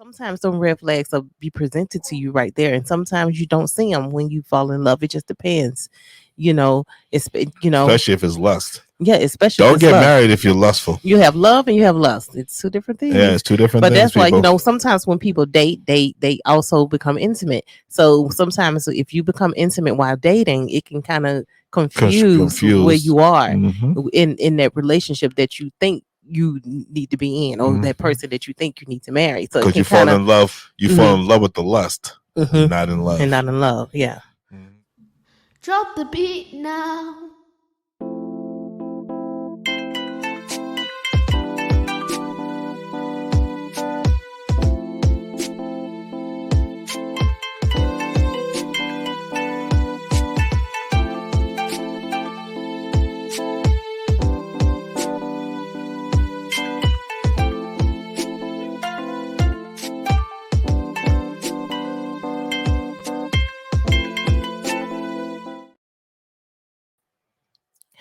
sometimes some red flags will be presented to you right there, and sometimes you don't see them when you fall in love. It just depends, you know. It's Especially if it's lust. yeah, especially if Don't it's get love. married if you're lustful. You have love and you have lust. It's two different things. Yeah, it's two different But things, that's why, people. sometimes when people date, they also become intimate. So sometimes if you become intimate while dating, it can kind of confuse where Confused. you are Mhm. in that relationship that you think you need to be in, or that Mhm. person that you think you need to marry. So it Because can you fall kind of in love. You fall in love with the lust, and not in love. not in love. Yeah. Mhm. Drop the beat now.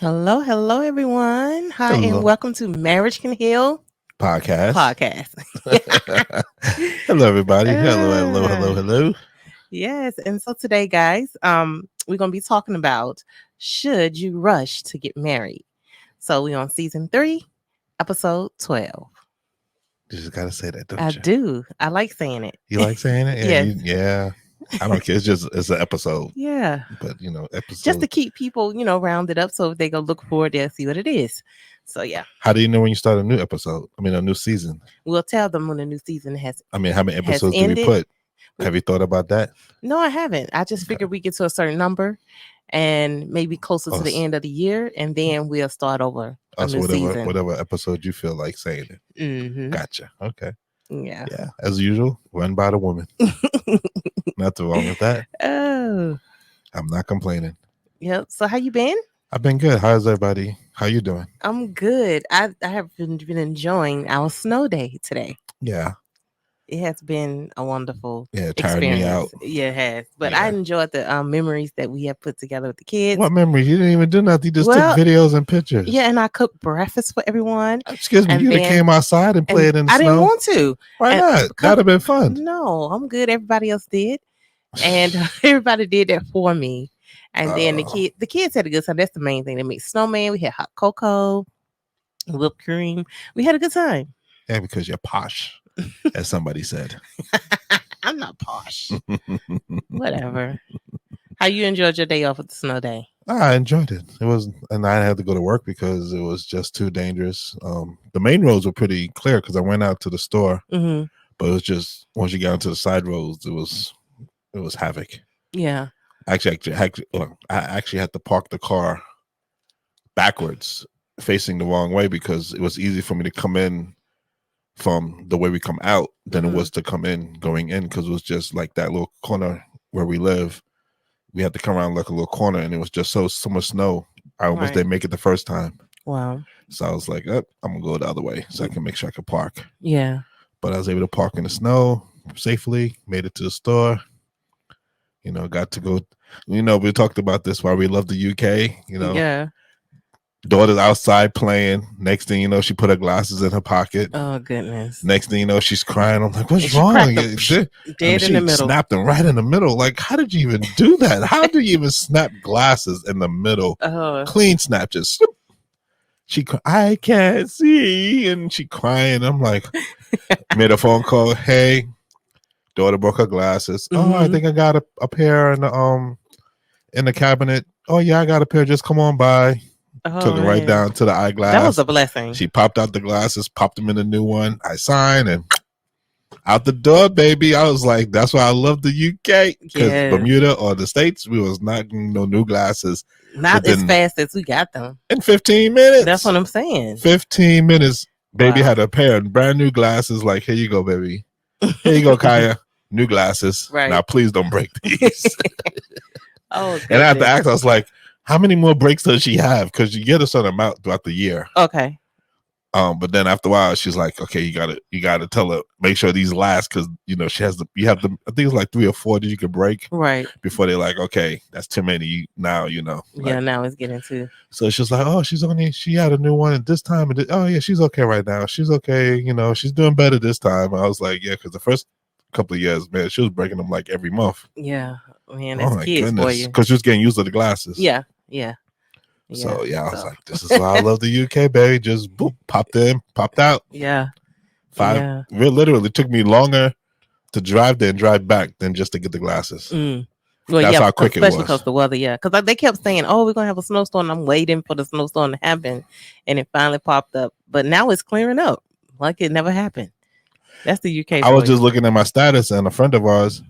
Hello, everyone. Hi, and Hello. welcome to Marriage Can Heal Podcast. podcast. Hello, everybody. Hello. Yes, and so today, guys, we're gonna be talking about should you rush to get married. So we're on season 3, episode 12. You just gotta say that, don't I you? do. I like saying it. You like saying it? Yes. Yeah. I don't care. It's an episode. Yeah. But episode. Just to keep people, rounded up, so if they go look for it, they'll see what it is. So yeah. How do you know when you start a new episode? I mean, a new season. We'll tell them when the new season has. I mean, how many episodes do we put? Have you thought about that? No, I haven't. I just figured we get to a certain number, and maybe closer to the end of the year, and then we'll start over a new season. Whatever episode you feel like saying it. Mm-hmm. Gotcha. Okay. Yeah. As usual, run by the woman. Nothing wrong with that. Oh. I'm not complaining. Yep. So how you been? I've been good. How's everybody? How you doing? I'm good. I have been enjoying our snow day today. Yeah. It has been a wonderful tired me out. Yeah, it has. But I enjoyed the memories that we have put together with the kids. What memories? You didn't even do nothing. You just took videos and pictures. Yeah, and I cooked breakfast for everyone. Excuse me, you came outside and played in the snow? I didn't want to. Why not? That'd have been fun. No, I'm good. Everybody else did. And everybody did that for me. And then the kids had a good time. That's the main thing. They made snowman. We had hot cocoa, whipped cream. We had a good time. Yeah, because you're posh, as somebody said. I'm not posh. Whatever. How you enjoyed your day off with the snow day? I enjoyed it. It was, and I had to go to work because it was just too dangerous. The main roads were pretty clear because I went out to the store, but it was just once you got into the side roads, it was havoc. Yeah. I actually had to park the car backwards, facing the wrong way, because it was easy for me to come in from the way we come out than it was to come in going in, because it was just like that little corner where we live. We had to come around like a little corner, and it was just so much snow. I almost didn't make it the first time. Wow. So I was like, I'm gonna go the other way so I can make sure I could park. Yeah. But I was able to park in the snow safely, made it to the store. Got to go. We talked about this while we love the UK. Yeah. Daughter's outside playing. Next thing you know, she put her glasses in her pocket. Oh goodness. Next thing you know, she's crying. I'm like, what's wrong? Dead in the middle. Snapped them right in the middle. Like, how did you even do that? How do you even snap glasses in the middle? Clean snap, just. I can't see, and she crying. I'm like, made a phone call. Hey, daughter broke her glasses. Oh, I think I got a pair in the cabinet. Oh yeah, I got a pair. Just come on by. Took it right down to the eyeglass. That was a blessing. She popped out the glasses, popped them in the new one. I signed and out the door, baby. I was like, that's why I love the UK, because Bermuda or the States, we was not getting no new glasses. Not as fast as we got them. In 15 minutes. That's what I'm saying. 15 minutes. Baby had a pair of brand new glasses. Like, here you go, baby. Here you go, Kaya. New glasses. Right. Now, please don't break these. And I had to ask, I was like, how many more breaks does she have? Because you get a certain amount throughout the year. Okay. But then after a while, she's like, okay, you gotta tell her, make sure these last, because she has you have the, I think it's like 3 or 4 that you can break right before they're like, okay, that's too many now, yeah, now it's getting to. So she's like, oh, she had a new one at this time, and oh yeah, she's okay right now, she's okay, she's doing better this time. I was like, yeah, because the first couple of years, man, she was breaking them like every month. Yeah, man, Oh that's my kids for goodness, you. because she was getting used to the glasses. Yeah. So yeah, I was like, this is why I love the UK, baby. Just boop, popped in, popped out. Yeah. It literally took me longer to drive there and drive back than just to get the glasses. Well, that's how quick it was. Especially because the weather, because they kept saying, "Oh, we're gonna have a snowstorm." I'm waiting for the snowstorm to happen, and it finally popped up. But now it's clearing up, like it never happened. That's the UK. I was just looking at my status, and a friend of ours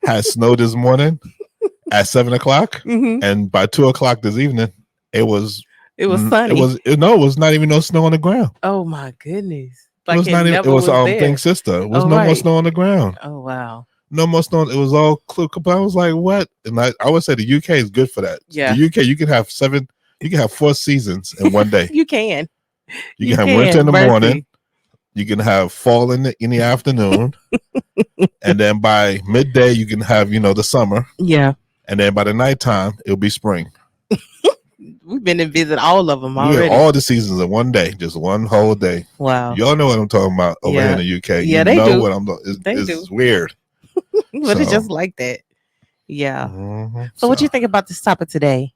had snow this morning at 7:00, and by 2:00 this evening, it was sunny. It was not even no snow on the ground. Oh my goodness! Like it was not even. It was thing, sister. It was no more snow on the ground. Oh wow! No more snow. It was all clear. I was like, what? And I would say the UK is good for that. Yeah, the UK you can have 4 seasons in one day. You can. You can have winter in the morning. You can have fall in the afternoon, and then by midday you can have the summer. Yeah, and then by the nighttime it'll be spring. We've been to visit all of them already. All the seasons in one day, just one whole day. Wow, y'all know what I'm talking about over here in the UK. Yeah, they know do. What I'm. It's weird, but it's just like that. Yeah. So what do you think about this topic today?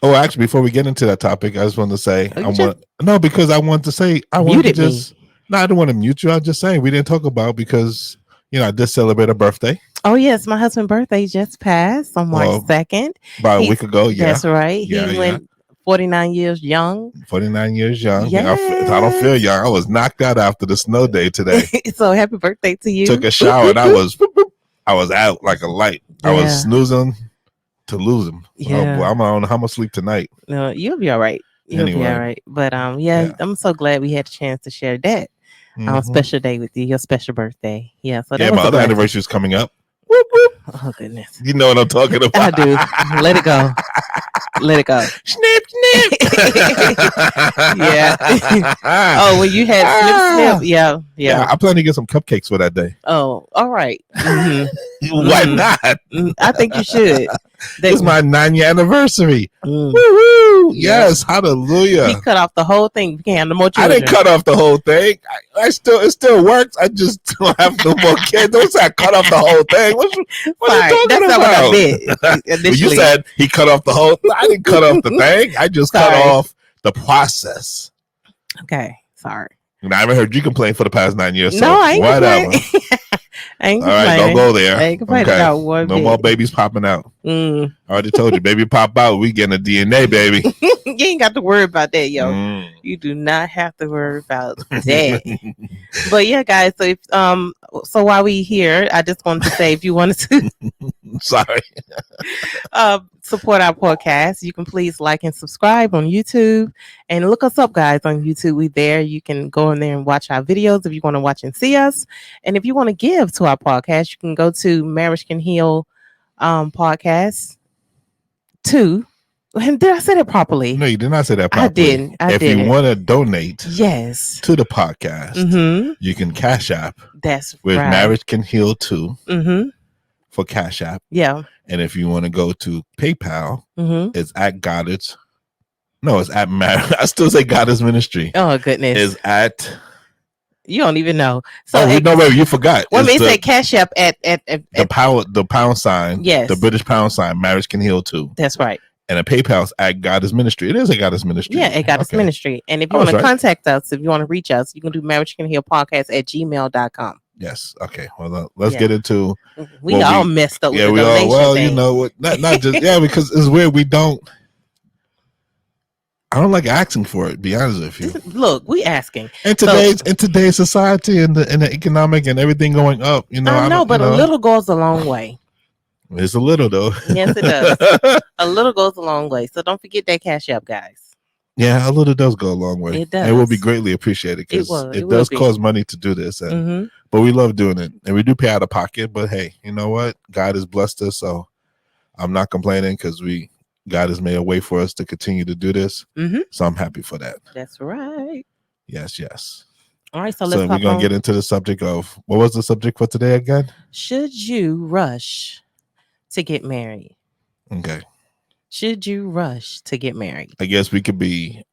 Oh, actually, before we get into that topic, I just wanted to say because I want to say I want to just I don't want to mute you. I'm just saying we didn't talk about because I did celebrate a birthday. Oh yes, my husband's birthday just passed on March 2nd. About a week ago. Yeah, that's right. He went 49 years young. 49 years young. Yes. I don't feel young. I was knocked out after the snow day today. So happy birthday to you. Took a shower and I was out like a light. I was snoozing to lose him. Yeah. Oh, boy, I don't know how much sleep tonight. No, you'll be all right. You'll be all right. But I'm so glad we had a chance to share that special day with you, your special birthday. Yeah. So my other anniversary is coming up. Whoop, whoop. Oh goodness. You know what I'm talking about. I do. Let it go. Let it go. Snip, snip. Yeah. Oh, when you had snip. Yeah. I plan to get some cupcakes for that day. Oh, all right. Why not? I think you should. It's my 9-year anniversary. Woo-hoo! Yes, hallelujah. He cut off the whole thing. You can't have no more children. I didn't cut off the whole thing. It still works. I just don't have no more kids. Don't say I cut off the whole thing. What you talking That's about? Not what I meant. You said he cut off the whole thing. I didn't cut off the thing. I just cut off the process. Okay, sorry. I haven't heard you complain for the past 9 years. So no, I ain't whatever. I ain't all right, don't go there. I ain't complaining about one no more babies popping out. I already told you, baby pop out. We getting a DNA, baby. You ain't got to worry about that, yo. You do not have to worry about that. But yeah, guys. So if so while we here, I just wanted to say, if you wanted to, sorry, support our podcast, you can please like and subscribe on YouTube and look us up, guys, on YouTube. We there. You can go in there and watch our videos if you want to watch and see us. And if you want to give to our podcast, you can go to Marriage Can Heal podcast 2. Did I say that properly? No, you did not say that properly. I didn't. If you want to donate to the podcast, you can Cash App. That's with right. Marriage Can Heal 2 for Cash App. Yeah. And if you want to go to PayPal, it's at Goddard's. No, it's at Marriage. I still say Goddard's Ministry. Oh, goodness. Is at... You don't even know. So wait, you forgot. Well, they say Cash App at the pound sign. Yes. The British pound sign. Marriage Can Heal 2. That's right. And a PayPal's at Goddard's Ministry. It is a Goddard's Ministry. Yeah, at Goddard's Ministry. And if you want to contact us, if you want to reach us, you can do Marriage Can Heal podcast at gmail.com. Yes. Okay. Well, let's get into. We all messed up. Yeah, with the we all. Well, thing. you know, not just because it's weird. We don't. I don't like asking for it. Be honest with you. Look, we asking in today's society and the economic and everything going up. You know, I know, but a little goes a long way. It's a little though. Yes, it does. A little goes a long way. So don't forget that Cash App, guys. Yeah, a little does go a long way. It does. It will be greatly appreciated because it does cost money to do this, and but we love doing it, and we do pay out of pocket. But hey, you know what? God has blessed us, so I'm not complaining because we God has made a way for us to continue to do this. Mm-hmm. So I'm happy for that. That's right. Yes. All right, so So let's we're pop gonna on. get into the subject of what was the subject for today again? Should you rush to get married? Okay. Should you rush to get married? I guess we could be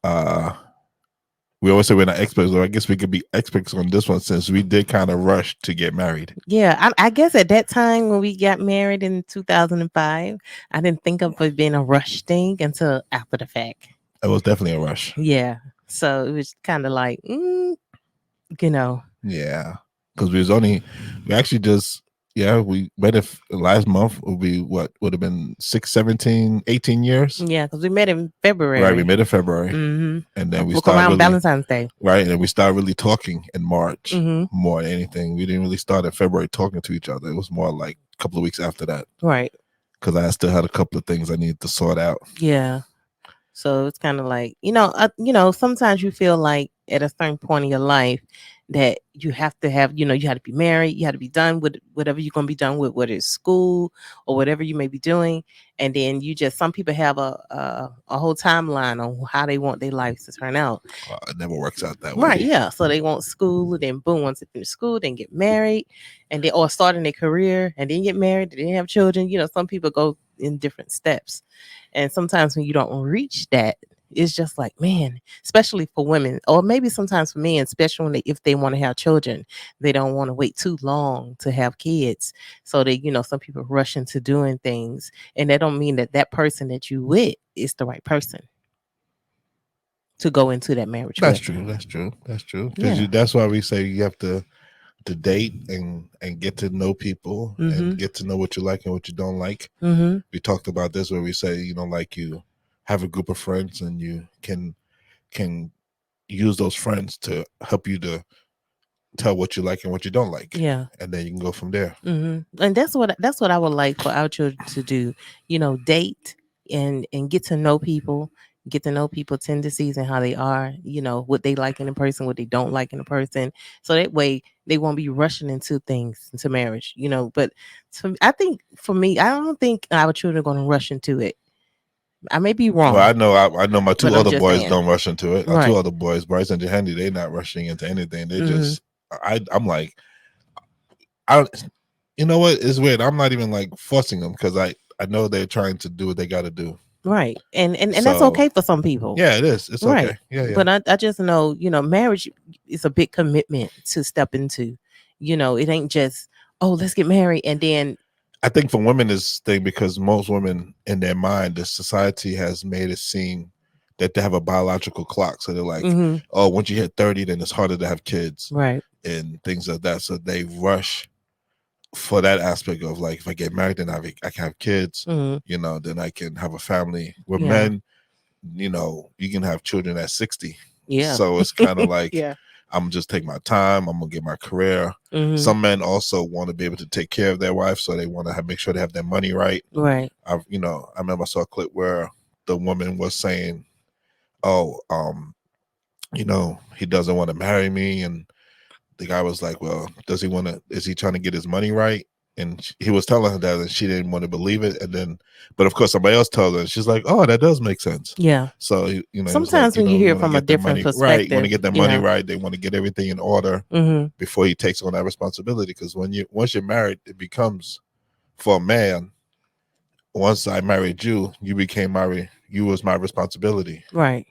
we always say we're not experts, so I guess we could be experts on this one since we did kind of rush to get married. Yeah, I guess at that time when we got married in 2005, I didn't think of it being a rush thing until after the fact. It was definitely a rush. Yeah, so it was kind of like, you know. Yeah, because we actually just, we met last month would be what would have been 6, 17, 18 years. Yeah, because we met in February. Right, we met in February. Mm-hmm. And then we look started around really, Valentine's Day. Right, and then we started really talking in March Mm-hmm. more than anything. We didn't really start in February talking to each other. It was more like a couple of weeks after that. Right. Because I still had a couple of things I needed to sort out. Yeah. So it's kind of like, sometimes you feel like at a certain point in your life that you have to have, you have to be married, you have to be done with whatever you're going to be done with, whether it's school or whatever you may be doing. And then some people have a whole timeline on how they want their lives to turn out. It never works out that way. Right, yeah. So they want school, and then boom, once they finish school, then get married, and they or starting their career, and then get married, and then have children. Some people go in different steps. And sometimes when you don't reach that, it's just like, man, especially for women, or maybe sometimes for men, especially if they want to have children, they don't want to wait too long to have kids. So they, some people rush into doing things, and that don't mean that person that you with is the right person to go into that marriage. That's with. true. Because that's why we say you have to date and get to know people and get to know what you like and what you don't like. We talked about this where we say, like you have a group of friends and you can use those friends to help you to tell what you like and what you don't like. Yeah. And then you can go from there. And that's what I would like for our children to do, date and get to know people, tendencies and how they are, what they like in a person, what they don't like in a person. So that way they won't be rushing into marriage, but I think for me, I don't think our children are going to rush into it. I may be wrong. Well, I know my two other boys saying. don't rush into it. Right. Our two other boys, Bryce and Jahandy, they're not rushing into anything. They just, I'm like, you know what? It's weird. I'm not even like forcing them because I know they're trying to do what they got to do. Right. And that's okay for some people. Yeah, it is. It's right. Okay. Yeah. But I just know, marriage is a big commitment to step into. It ain't just, let's get married and then. I think for women is thing because most women in their mind, the society has made it seem that they have a biological clock. So they're like, once you hit 30, then it's harder to have kids. Right. And things like that. So they rush for that aspect of like, if I get married, then I can have kids, then I can have a family. With men, you can have children at 60. Yeah. So it's kind of like, yeah. I'm just take my time. I'm gonna get my career. Some men also want to be able to take care of their wife, so they want to make sure they have their money right. Right. I remember I saw a clip where the woman was saying, he doesn't want to marry me, and the guy was like, well, does he want to? Is he trying to get his money right? And he was telling her that, and she didn't want to believe it. And then, but of course, somebody else told her, and she's like, "Oh, that does make sense." Yeah. So sometimes when you hear from a different perspective, right? You want to get their money right. They want to get everything in order before he takes on that responsibility. Because once you're married, it becomes for a man. Once I married you, you became you was my responsibility. Right.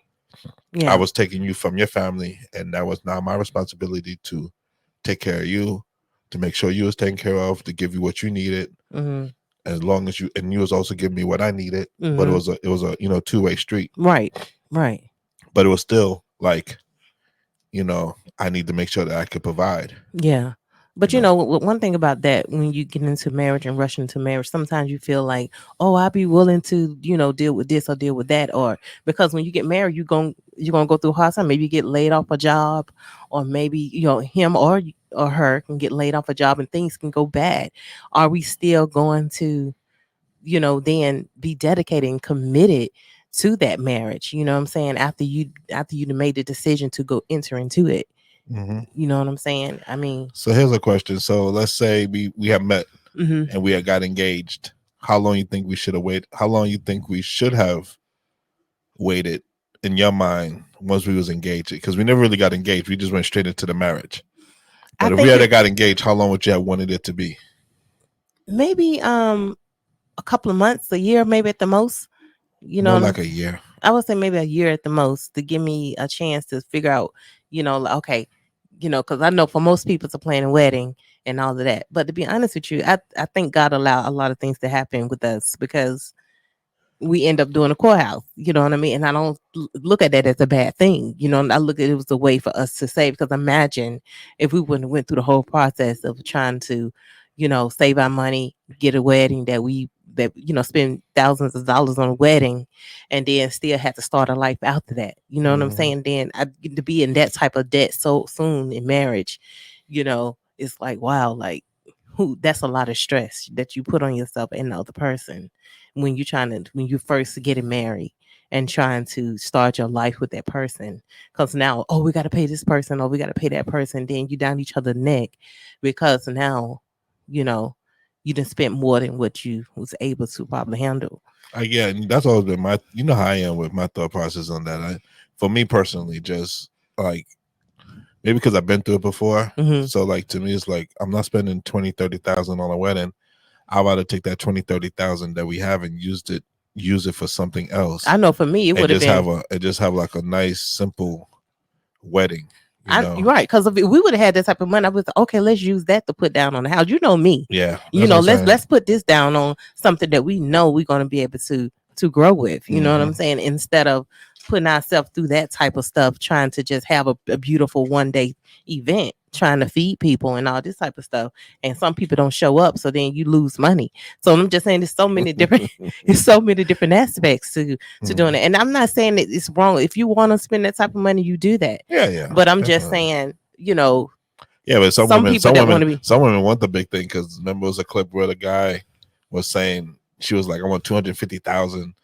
Yeah. I was taking you from your family, and that was now my responsibility to take care of you, to make sure you was taken care of, to give you what you needed, as long as you was also giving me what I needed. But it was a two-way street. Right. But it was still like, I need to make sure that I could provide. Yeah. But one thing about that, when you get into marriage and rush into marriage, sometimes you feel like, I'll be willing to, deal with this or deal with that, or because when you get married, you're gonna go through hard time. Maybe you get laid off a job, or maybe him or her can get laid off a job and things can go bad. Are we still going to, then be dedicated and committed to that marriage? You know what I'm saying? After you made the decision to go enter into it. You know what I'm saying? I mean, so here's a question. So let's say we have met and we had got engaged. how long you think we should have waited? How long you think we should have waited in your mind once we was engaged? Because we never really got engaged. We just went straight into the marriage. But if we had got engaged, how long would you have wanted it to be? Maybe a couple of months, a year, maybe at the most. You know, more like a year. I would say maybe a year at the most to give me a chance to figure out, you know, like, okay, you know, because I know for most people to plan a wedding and all of that. But to be honest with you, I think God allowed a lot of things to happen with us because we end up doing a courthouse, you know what I mean? And I don't look at that as a bad thing, you know. I look at it was a way for us to save, because imagine if we wouldn't have went through the whole process of trying to, you know, save our money, get a wedding that you know, spend thousands of dollars on a wedding, and then still have to start a life after that. You know what I'm saying? Then to be in that type of debt so soon in marriage, you know, it's like, wow, like that's a lot of stress that you put on yourself and the other person when you first getting married and trying to start your life with that person. Because now, oh, we got to pay this person, or we got to pay that person. Then you down each other's neck because now, you know, you done spent more than what you was able to probably handle. Yeah, that's always been my, you know how I am with my thought process on that. For me personally, just like, maybe because I've been through it before. So like, to me, it's like, I'm not spending 20, 30,000 on a wedding. I'd rather take that 20, 30,000 that we have and use it for something else. I know for me, it would have been just have like a nice, simple wedding. Right, because if we would have had that type of money, I was okay. Let's use that to put down on the house. You know me. Yeah. You know, let's put this down on something that we know we're going to be able to grow with. You know what I'm saying? Instead of putting ourselves through that type of stuff, trying to just have a beautiful one day event, trying to feed people and all this type of stuff. And some people don't show up, so then you lose money. So I'm just saying there's so many different aspects to doing it. And I'm not saying that it's wrong. If you want to spend that type of money, you do that. Yeah. But I'm just saying, you know. Yeah, but some women want the big thing, because remember, it was a clip where the guy was saying, she was like, I want 250,000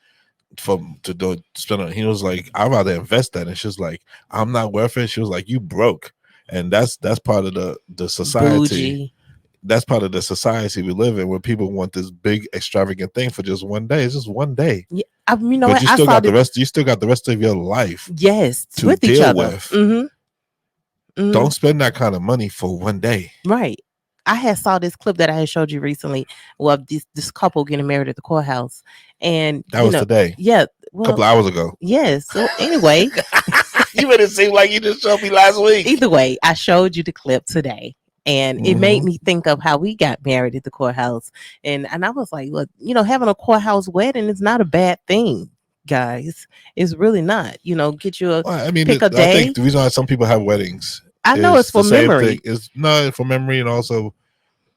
to spend on. He was like, I'd rather invest that. And she was like, I'm not worth it. She was like, you broke. And that's part of the society. Bougie. That's part of the society we live in, where people want this big extravagant thing for just one day. It's just one day. Yeah, you know, but you still got the rest of your life. Yes, to with deal each other. With. Don't spend that kind of money for one day. Right. I had saw this clip that I had showed you recently. Well, this couple getting married at the courthouse, and that was today. Yeah, a couple hours ago. Yes. So anyway, you made it seem like you just showed me last week. Either way, I showed you the clip today, and it made me think of how we got married at the courthouse, and I was like, well, you know, having a courthouse wedding is not a bad thing, guys. It's really not. You know, get you a pick a day. I think the reason why some people have weddings, I know it's for memory. It's not for memory, and also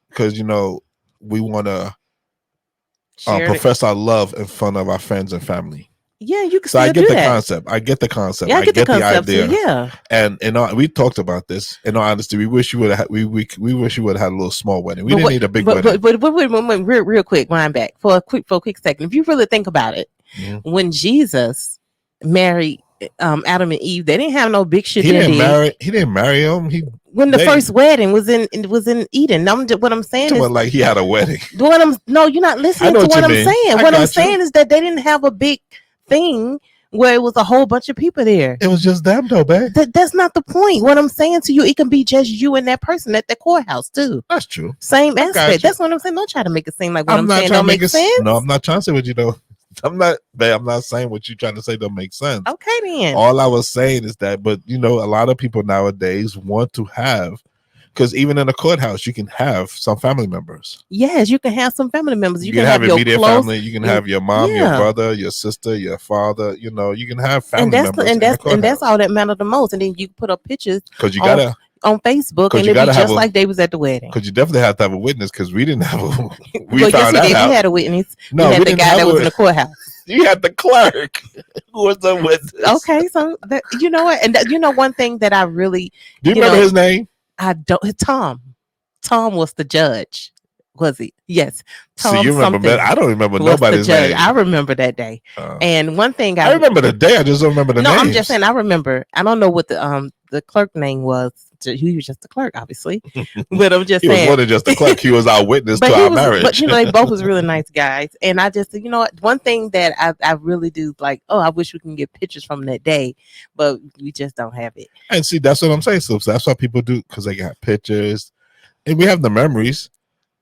because, you know, we want to profess our love in front of our friends and family. Yeah, you can. So I get the concept. I get the concept. Yeah, I get the idea. Too, yeah, and we talked about this. In all honesty, we wish you would have. We wish you would have had a little small wedding. We didn't need a big wedding. But real quick, wind back for a quick second. If you really think about it, when Jesus married Adam and Eve, they didn't have no big shit. He didn't marry him. When the first wedding was in Eden. What I'm saying is, like he had a wedding. No, you're not listening to what I'm saying. What I'm saying is that they didn't have a big thing where it was a whole bunch of people there. It was just them though, babe. That's not the point. What I'm saying to you, it can be just you and that person at the courthouse too. That's true. Same aspect. That's what I'm saying. Don't try to make it seem like what I'm saying don't make sense. No, I'm not trying to say what you know. I'm not saying what you're trying to say don't make sense. Okay, then. All I was saying is that, but you know, a lot of people nowadays want to have, because even in a courthouse, you can have some family members. Yes, you can have some family members. You can have immediate family. You can have your mom, your brother, your sister, your father. You know, you can have family members. And that's all that matters the most. And then you put up pictures because you gotta on Facebook, and it'd be just like they was at the wedding. Because you definitely have to have a witness. Because we didn't have a. We had a witness. No, we had the guy that was in the courthouse. You had the clerk who was the witness. Okay, so you know what, and you know one thing that I really. Do you remember his name? I don't. Tom was the judge. Was he? Yes. Tom. So you remember that? I don't remember nobody's name. I remember that day. And one thing I remember the day. I just don't remember the name. No, I'm just saying I remember. I don't know what the the clerk name was. He was just a clerk, obviously. But I'm just he was saying. more than just a clerk. He was our witness to our marriage. But they both was really nice guys. And I just, what, one thing that I really do like, I wish we can get pictures from that day, but we just don't have it. And see, that's what I'm saying. So that's what people do, because they got pictures, and we have the memories.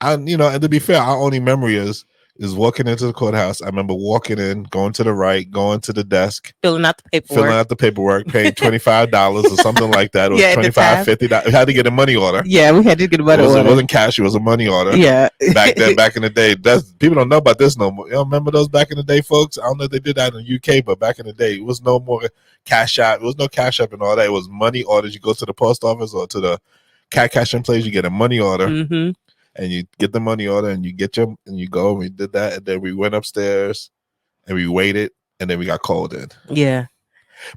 And to be fair, our only memory is walking into the courthouse. I remember walking in, going to the right, going to the desk, filling out the paperwork, paying $25 or something like that. It was $25, $50. We had to get a money order. Yeah, we had to get a money order. It wasn't cash; it was a money order. Yeah, back in the day, people don't know about this no more. You remember those back in the day, folks? I don't know if they did that in the UK, but back in the day, it was no more cash out. It was no cash up and all that. It was money orders. You go to the post office or to the cashing place, you get a money order. Mm-hmm. And you get the money order, and you go. And we did that, and then we went upstairs, and we waited, and then we got called in. Yeah.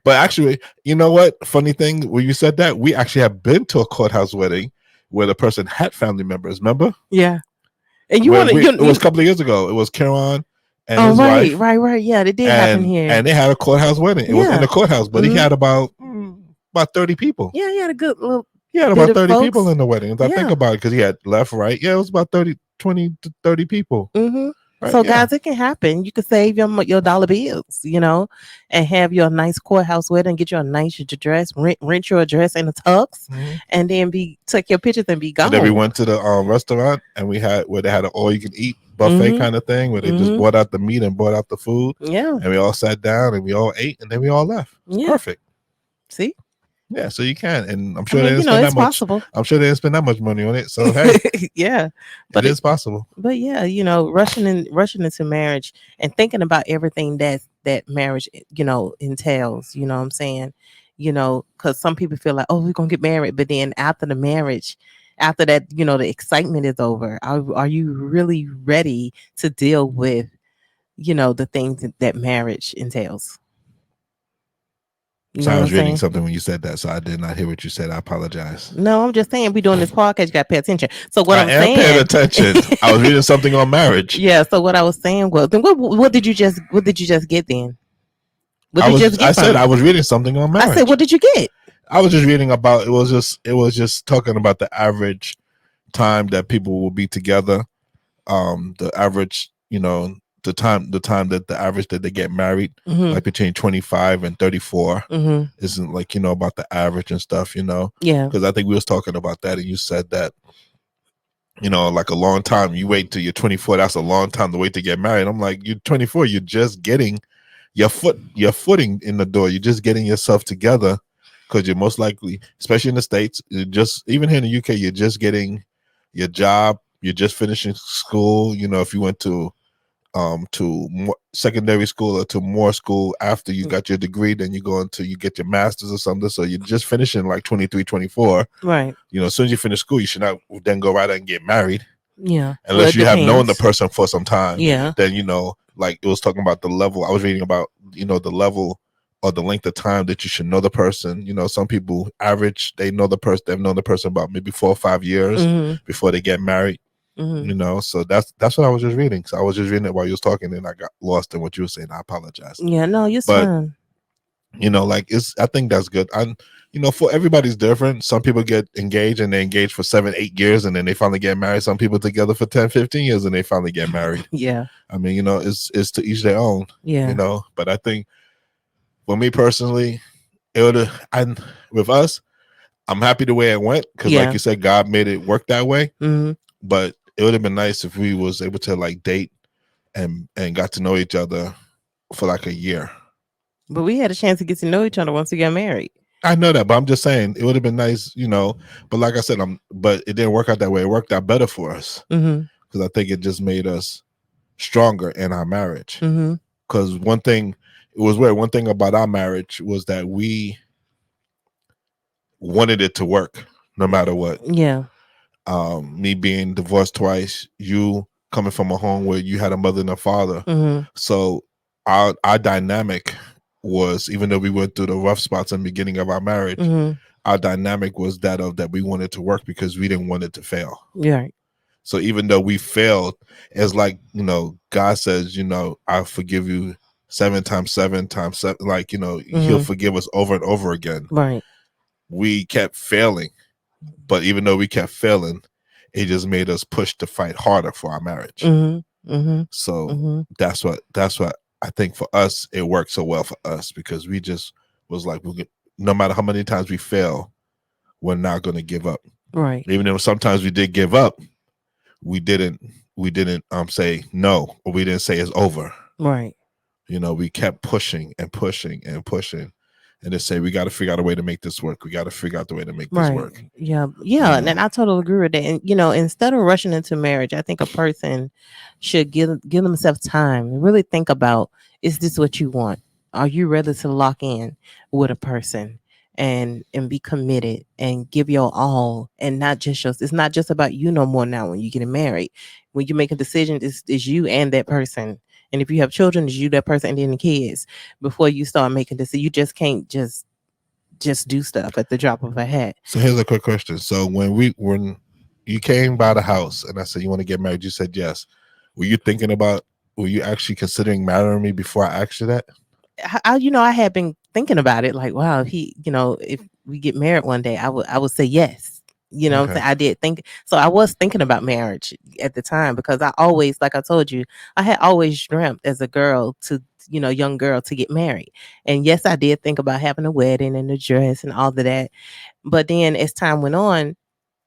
But actually, you know what? Funny thing, when you said that, we actually have been to a courthouse wedding where the person had family members. Remember? Yeah. And it was a couple of years ago. It was Kieran and his wife. Right. Yeah, it did happen here. And they had a courthouse wedding. It was in the courthouse, but he had about 30 people. Yeah, he had a good little. He had about 30 people in the wedding. If I think about it, because he had left, right. Yeah, it was about 20 to 30 people. Mm-hmm. Right? So, guys, it can happen. You can save your dollar bills, and have your nice courthouse wedding, get you a nice dress, rent your dress in a tux, and then take your pictures and be gone. And then we went to the restaurant, and they had an all-you-can-eat buffet kind of thing, where they just brought out the meat and brought out the food. Yeah. And we all sat down, and we all ate, and then we all left. Yeah. Perfect. See? Yeah, so you can, and I'm sure they didn't spend that possible. much. I'm sure they didn't spend that much money on it. So hey, yeah, but it is possible. But yeah, rushing into marriage and thinking about everything that marriage, entails. You know what I'm saying? Because some people feel like, oh, we're gonna get married, but then after the marriage, after that, the excitement is over. Are you really ready to deal with, the things that marriage entails? So I was reading something when you said that, so I did not hear what you said. I apologize. No, I'm just saying, we're doing this podcast. You got to pay attention. So what I'm saying, paying attention. I was reading something on marriage. Yeah. So what I was saying was, then what did you just get then? I said I was reading something on marriage. I said, what did you get? I was just reading about. It was just talking about the average time that people will be together. The average, the time that the average that they get married, like between 25 and 34, isn't like, about the average and stuff, Yeah. Because I think we was talking about that, and you said that, like a long time. You wait till you're 24. That's a long time to wait to get married. I'm like, you're 24. You're just getting your footing in the door. You're just getting yourself together, because you're most likely, especially in the States, even here in the UK, you're just getting your job. You're just finishing school. If you went to more secondary school or to more school after you got your degree, then you get your master's or something. So you're just finishing like 23, 24. Right. As soon as you finish school, you should not then go right out and get married. Yeah. Unless you have known the person for some time. Yeah. Then, like it was talking about the level. I was reading about, the level or the length of time that you should know the person. Some people average, they've known the person about maybe 4 or 5 years before they get married. So that's what I was just reading. So I was just reading it while you was talking, and I got lost in what you were saying. I apologize. Yeah, no, you're fine. Like I think that's good. For everybody's different. Some people get engaged and they engage for 7, 8 years, and then they finally get married. Some people together for 10, 15 years and they finally get married. Yeah. I mean, it's to each their own. Yeah. But I think for me personally, with us, I'm happy the way it went, because like you said, God made it work that way. But it would have been nice if we was able to like date and got to know each other for like a year. But we had a chance to get to know each other once we got married. I know that, but I'm just saying it would have been nice, But like I said, but it didn't work out that way. It worked out better for us, because I think it just made us stronger in our marriage. Because one thing about our marriage was that we wanted it to work no matter what. Yeah. Me being divorced twice, you coming from a home where you had a mother and a father. So our dynamic was, even though we went through the rough spots in the beginning of our marriage, our dynamic was that we wanted to work because we didn't want it to fail. Yeah. So even though we failed, it's like, God says, I forgive you 7 times 7 times 7. Like, he'll forgive us over and over again. Right. we kept failing. But even though we kept failing, it just made us push to fight harder for our marriage. So that's what I think for us, it worked so well for us, because we just was like, no matter how many times we fail, we're not going to give up. Right. Even though sometimes we did give up, we didn't say no, or we didn't say it's over. Right. We kept pushing and pushing and pushing, and they say we got to figure out a way to make this work. We got to figure out the way to make this work. Yeah. And I totally agree with that. And instead of rushing into marriage, I think a person should give themselves time and really think about, is this what you want? Are you ready to lock in with a person and be committed and give your all, and not just it's not just about you no more now when you're getting married. When you make a decision, it's you and that person. And if you have children, it's you, that person, and then the kids. Before you start making this, you just can't just do stuff at the drop of a hat. So here's a quick question. So when you came by the house and I said you want to get married, you said yes. Were you actually considering marrying me before I asked you that? I had been thinking about it, like, wow, if we get married one day, I would say yes. Okay. I did think, so I was thinking about marriage at the time, because I always, like I told you, I had always dreamt as a girl to, young girl, to get married. And yes, I did think about having a wedding and a dress and all of that. But then as time went on,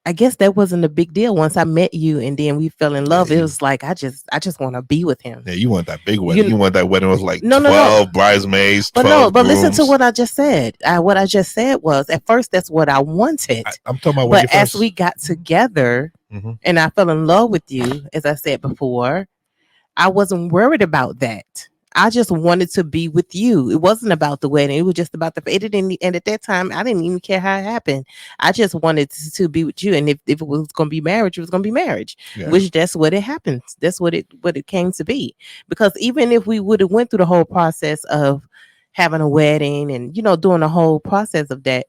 I guess that wasn't a big deal. Once I met you and then we fell in love, it was like, I just want to be with him. Yeah, you want that big wedding. You want that wedding with like 12 bridesmaids, 12 But grooms. listen to what I just said. What I just said was, at first, that's what I wanted. I'm talking about but as we got together and I fell in love with you, as I said before, I wasn't worried about that. I just wanted to be with you. It wasn't about the wedding. It was just about and at that time, I didn't even care how it happened. I just wanted to be with you. And if it was going to be marriage, it was going to be marriage, which that's what it happened. That's what it came to be. Because even if we would have went through the whole process of having a wedding and, doing the whole process of that,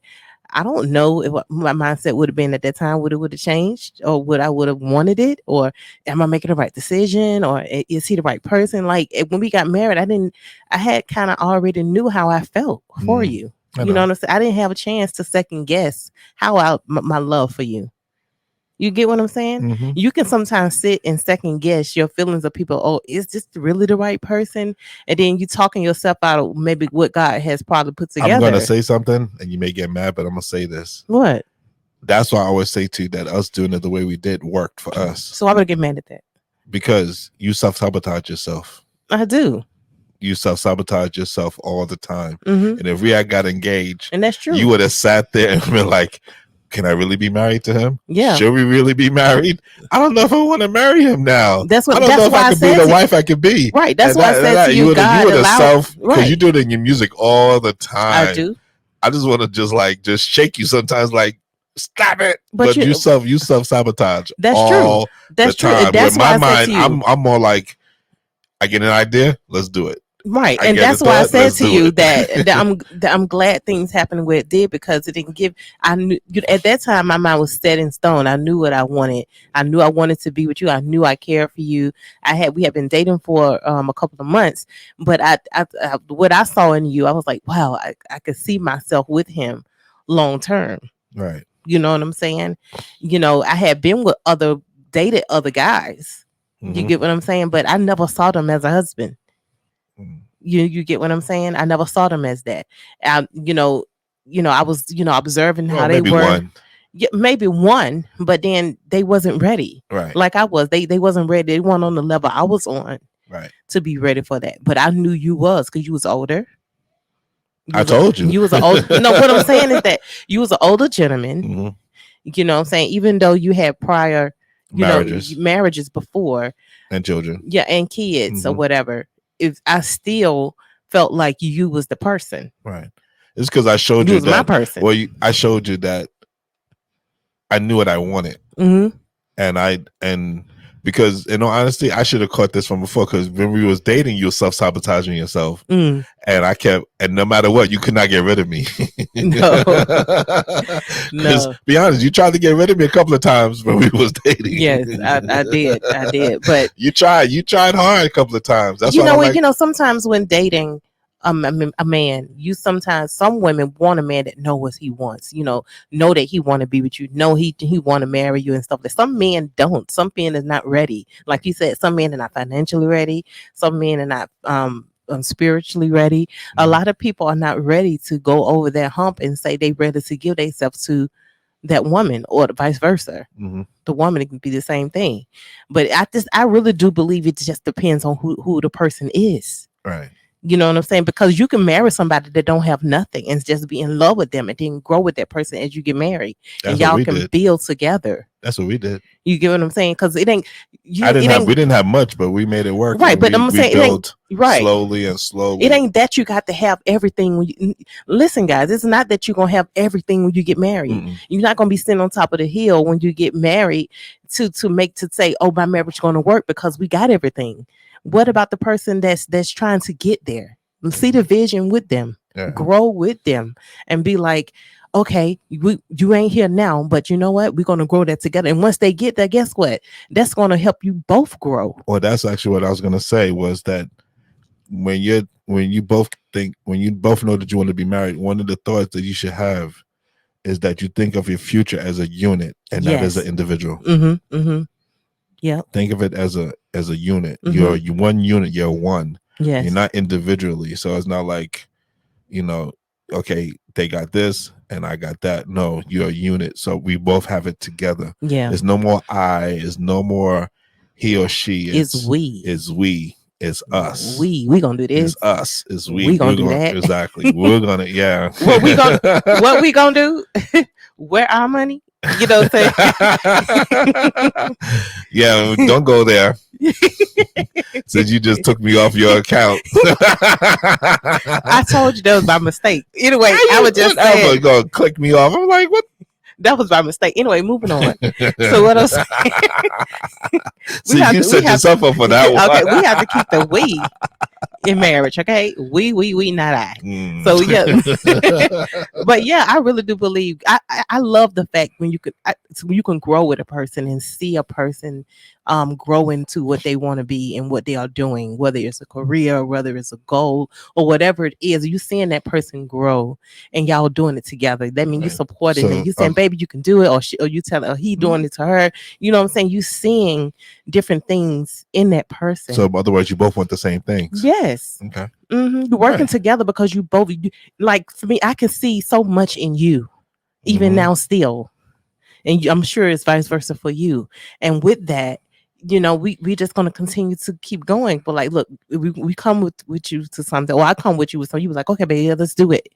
I don't know if my mindset would have been at that time, would have changed, or would I would have wanted it, or am I making the right decision, or is he the right person? Like when we got married, I had kind of already knew how I felt for you. You know what I'm saying? I didn't have a chance to second guess my love for you. You get what I'm saying? You can sometimes sit and second guess your feelings of people. Oh, is this really the right person? And then you talking yourself out of maybe what God has probably put together. I'm going to say something and you may get mad, but I'm going to say this. What? That's why I always say to you that us doing it the way we did worked for us. So I'm going to get mad at that. Because you self-sabotage yourself. I do. You self-sabotage yourself all the time. And if we had got engaged, and that's true, you would have sat there and been like, can I really be married to him? Yeah. Should we really be married? I don't know if I want to marry him now. That's what. I don't know if I could be the wife I could be. Right. That's why I said to you, God allowed. Because you do it in your music all the time. I do. I just want to just shake you sometimes, like, stop it. But you self-sabotage. That's true. That's true. That's why my mind, I'm more like, I get an idea, let's do it. Right. And that's why I said to you that I'm glad things happened the way it did, because it didn't give, I knew at that time my mind was set in stone. I knew what I wanted. I knew I wanted to be with you. I knew I cared for you. We had been dating for a couple of months, but I what I saw in you, I was like, wow, I could see myself with him long term. Right. You know what I'm saying? I had been dated other guys. You get what I'm saying? But I never saw them as a husband. You get what I'm saying? I never saw them as that. I was, observing how they were. One. Yeah, maybe one, but then they wasn't ready. Right. Like I was. They wasn't ready. They weren't on the level I was on. Right. To be ready for that. But I knew you was, because you was older. I told you. You was an old. No, what I'm saying is that you was an older gentleman. You know what I'm saying? Even though you had prior, marriages before. And children. Yeah, and kids or whatever. If I still felt like you was the person. Right. It's because I showed you that my person. Well, I showed you that I knew what I wanted. And because in all honesty, I should have caught this from before, because when we was dating, you were self-sabotaging yourself. And no matter what, you could not get rid of me. No. Be honest, you tried to get rid of me a couple of times when we was dating. Yes, I did. But you tried hard a couple of times. That's what, sometimes when dating, a man. You sometimes, some women want a man that know what he wants. Know that he want to be with you. Know he want to marry you and stuff. That some men don't. Some men is not ready. Like you said, some men are not financially ready. Some men are not spiritually ready. A lot of people are not ready to go over that hump and say they ready to give themselves to that woman, or the vice versa. The woman, it can be the same thing. But I really do believe it just depends on who the person is. Right. You know what I'm saying? Because you can marry somebody that don't have nothing and just be in love with them and then grow with that person as you get married. That's and y'all can build together. That's what we did. You get what I'm saying? Because it ain't. We didn't have much, but we made it work. Right, but I'm saying it ain't right. Slowly and slowly. It ain't that you got to have everything. Listen, guys, it's not that you're gonna have everything when you get married. You're not gonna be sitting on top of the hill when you get married to say, oh, my marriage is gonna work because we got everything. What about the person that's trying to get there? See the vision with them, grow with them, and be like, okay, you ain't here now, but you know what? We're gonna grow that together. And once they get there, guess what? That's gonna help you both grow. Well, that's actually what I was gonna say, was that when you both know that you want to be married, one of the thoughts that you should have is that you think of your future as a unit and not as an individual. Yeah. Think of it as a unit. You're one unit. You're one. Yes. You're not individually. So it's not like, okay, they got this and I got that. No, you're a unit. So we both have it together. Yeah. There's no more I. There's no more he or she. It's we. It's we. It's us. We gonna do this. It's us. It's we. We gonna do that. Exactly. We're gonna. Yeah. What we gonna do? Where our money? You know what I'm saying? Yeah, don't go there. Since you just took me off your account. I told you that was by mistake. Anyway, I was just saying. I'm gonna click me off. I'm like, what? That was by mistake. Anyway, moving on. So what I'm saying? So you set yourself up for that one. Okay, we have to keep the we in marriage. Okay, we, not I. So yeah, but yeah, I really do believe. I love the fact when you can grow with a person and see a person grow into what they want to be and what they are doing, whether it's a career, whether it's a goal, or whatever it is. You seeing that person grow and y'all doing it together. That means you supporting them. You saying, baby, you can do it, or you telling her he doing it to her. You know what I'm saying? You seeing different things in that person. So in other words, you both want the same things. Yes. Okay. You're working together because you both, like for me, I can see so much in you, even now still. And I'm sure it's vice versa for you. And with that, we just going to continue to keep going. But like, look, we come with you to something, or I come with you with something. You was like, okay, baby, let's do it.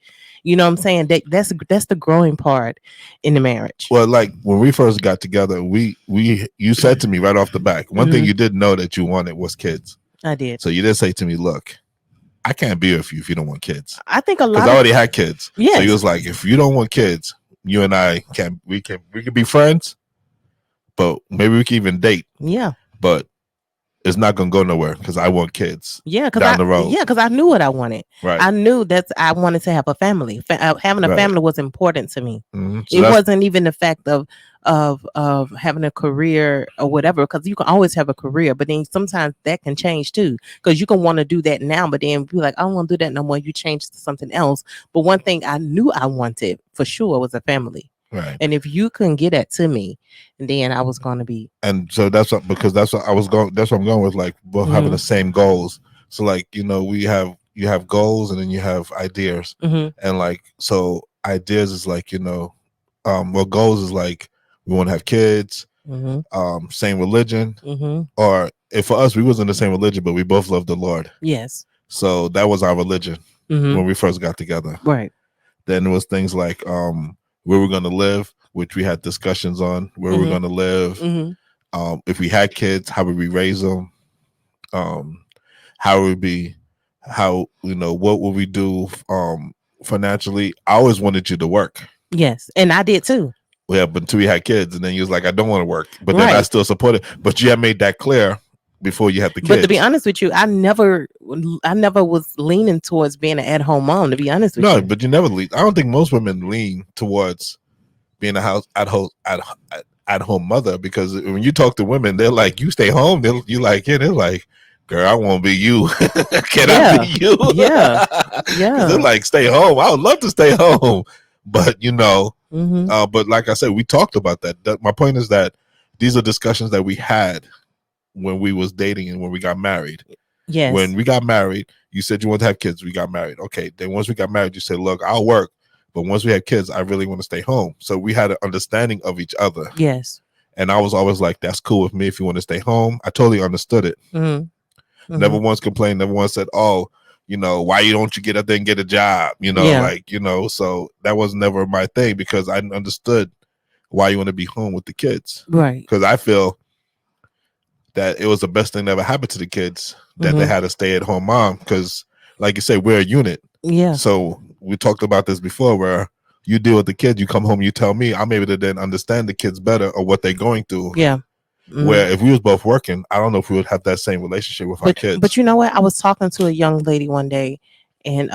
You know what I'm saying? That's the growing part in the marriage. Well, like when we first got together, you said to me right off the back, one thing you didn't know that you wanted was kids. I did. So you did say to me, look, I can't be with you if you don't want kids. I think a lot because I already had kids. Yes. So he was like, if you don't want kids, you and I can be friends, but maybe we can even date. Yeah. But it's not gonna go nowhere because I want kids. Yeah, down the road. Yeah, because I knew what I wanted. Right. I knew that I wanted to have a family. Having a family was important to me. So it wasn't even the fact of having a career or whatever, because you can always have a career, but then sometimes that can change too. Because you can want to do that now, but then be like, I don't want to do that no more. You change to something else. But one thing I knew I wanted for sure was a family. Right. And if you couldn't get that to me, then I was going to be. And so that's what I was going. That's what I'm going with. Like both having the same goals. So like you have goals and then you have ideas. And like so ideas is like well goals is like we want to have kids. Same religion. Or if for us we wasn't the same religion, but we both loved the Lord. Yes. So that was our religion when we first got together. Right. Then there was things like where we're going to live, which we had discussions on where we're going to live. If we had kids, how would we raise them? How would be, what would we do financially? I always wanted you to work. Yes. And I did too. Yeah, but until we had kids, and then you was like, I don't want to work. But then I still supported. But you had made that clear before you had the kids. But to be honest with you, I never was leaning towards being an at-home mom, to be honest with you. No, but you never lean. I don't think most women lean towards being a at home mother, because when you talk to women, they're like, you stay home. You like, yeah, they're like, girl, I want to be you. Can I Yeah. be you? Yeah. Because they're Yeah. like, stay home. I would love to stay home, but Mm-hmm. but like I said, we talked about that. My point is that these are discussions that we had when we was dating and when we got married. Yes. When we got married, you said you want to have kids. We got married. Okay. Then once we got married, you said, look, I'll work, but once we had kids, I really want to stay home. So we had an understanding of each other. Yes. And I was always like, that's cool with me if you want to stay home. I totally understood it. Mm-hmm. Mm-hmm. Never once complained. Never once said, oh, why don't you get up there and get a job? So that was never my thing because I understood why you want to be home with the kids. Right. Because I feel that it was the best thing that ever happened to the kids that they had a stay-at-home mom. Because, like you said, we're a unit. Yeah. So we talked about this before where you deal with the kids, you come home, you tell me, I'm able to then understand the kids better or what they're going through. Yeah. Mm-hmm. Where if we was both working, I don't know if we would have that same relationship with our kids. But you know what? I was talking to a young lady one day, and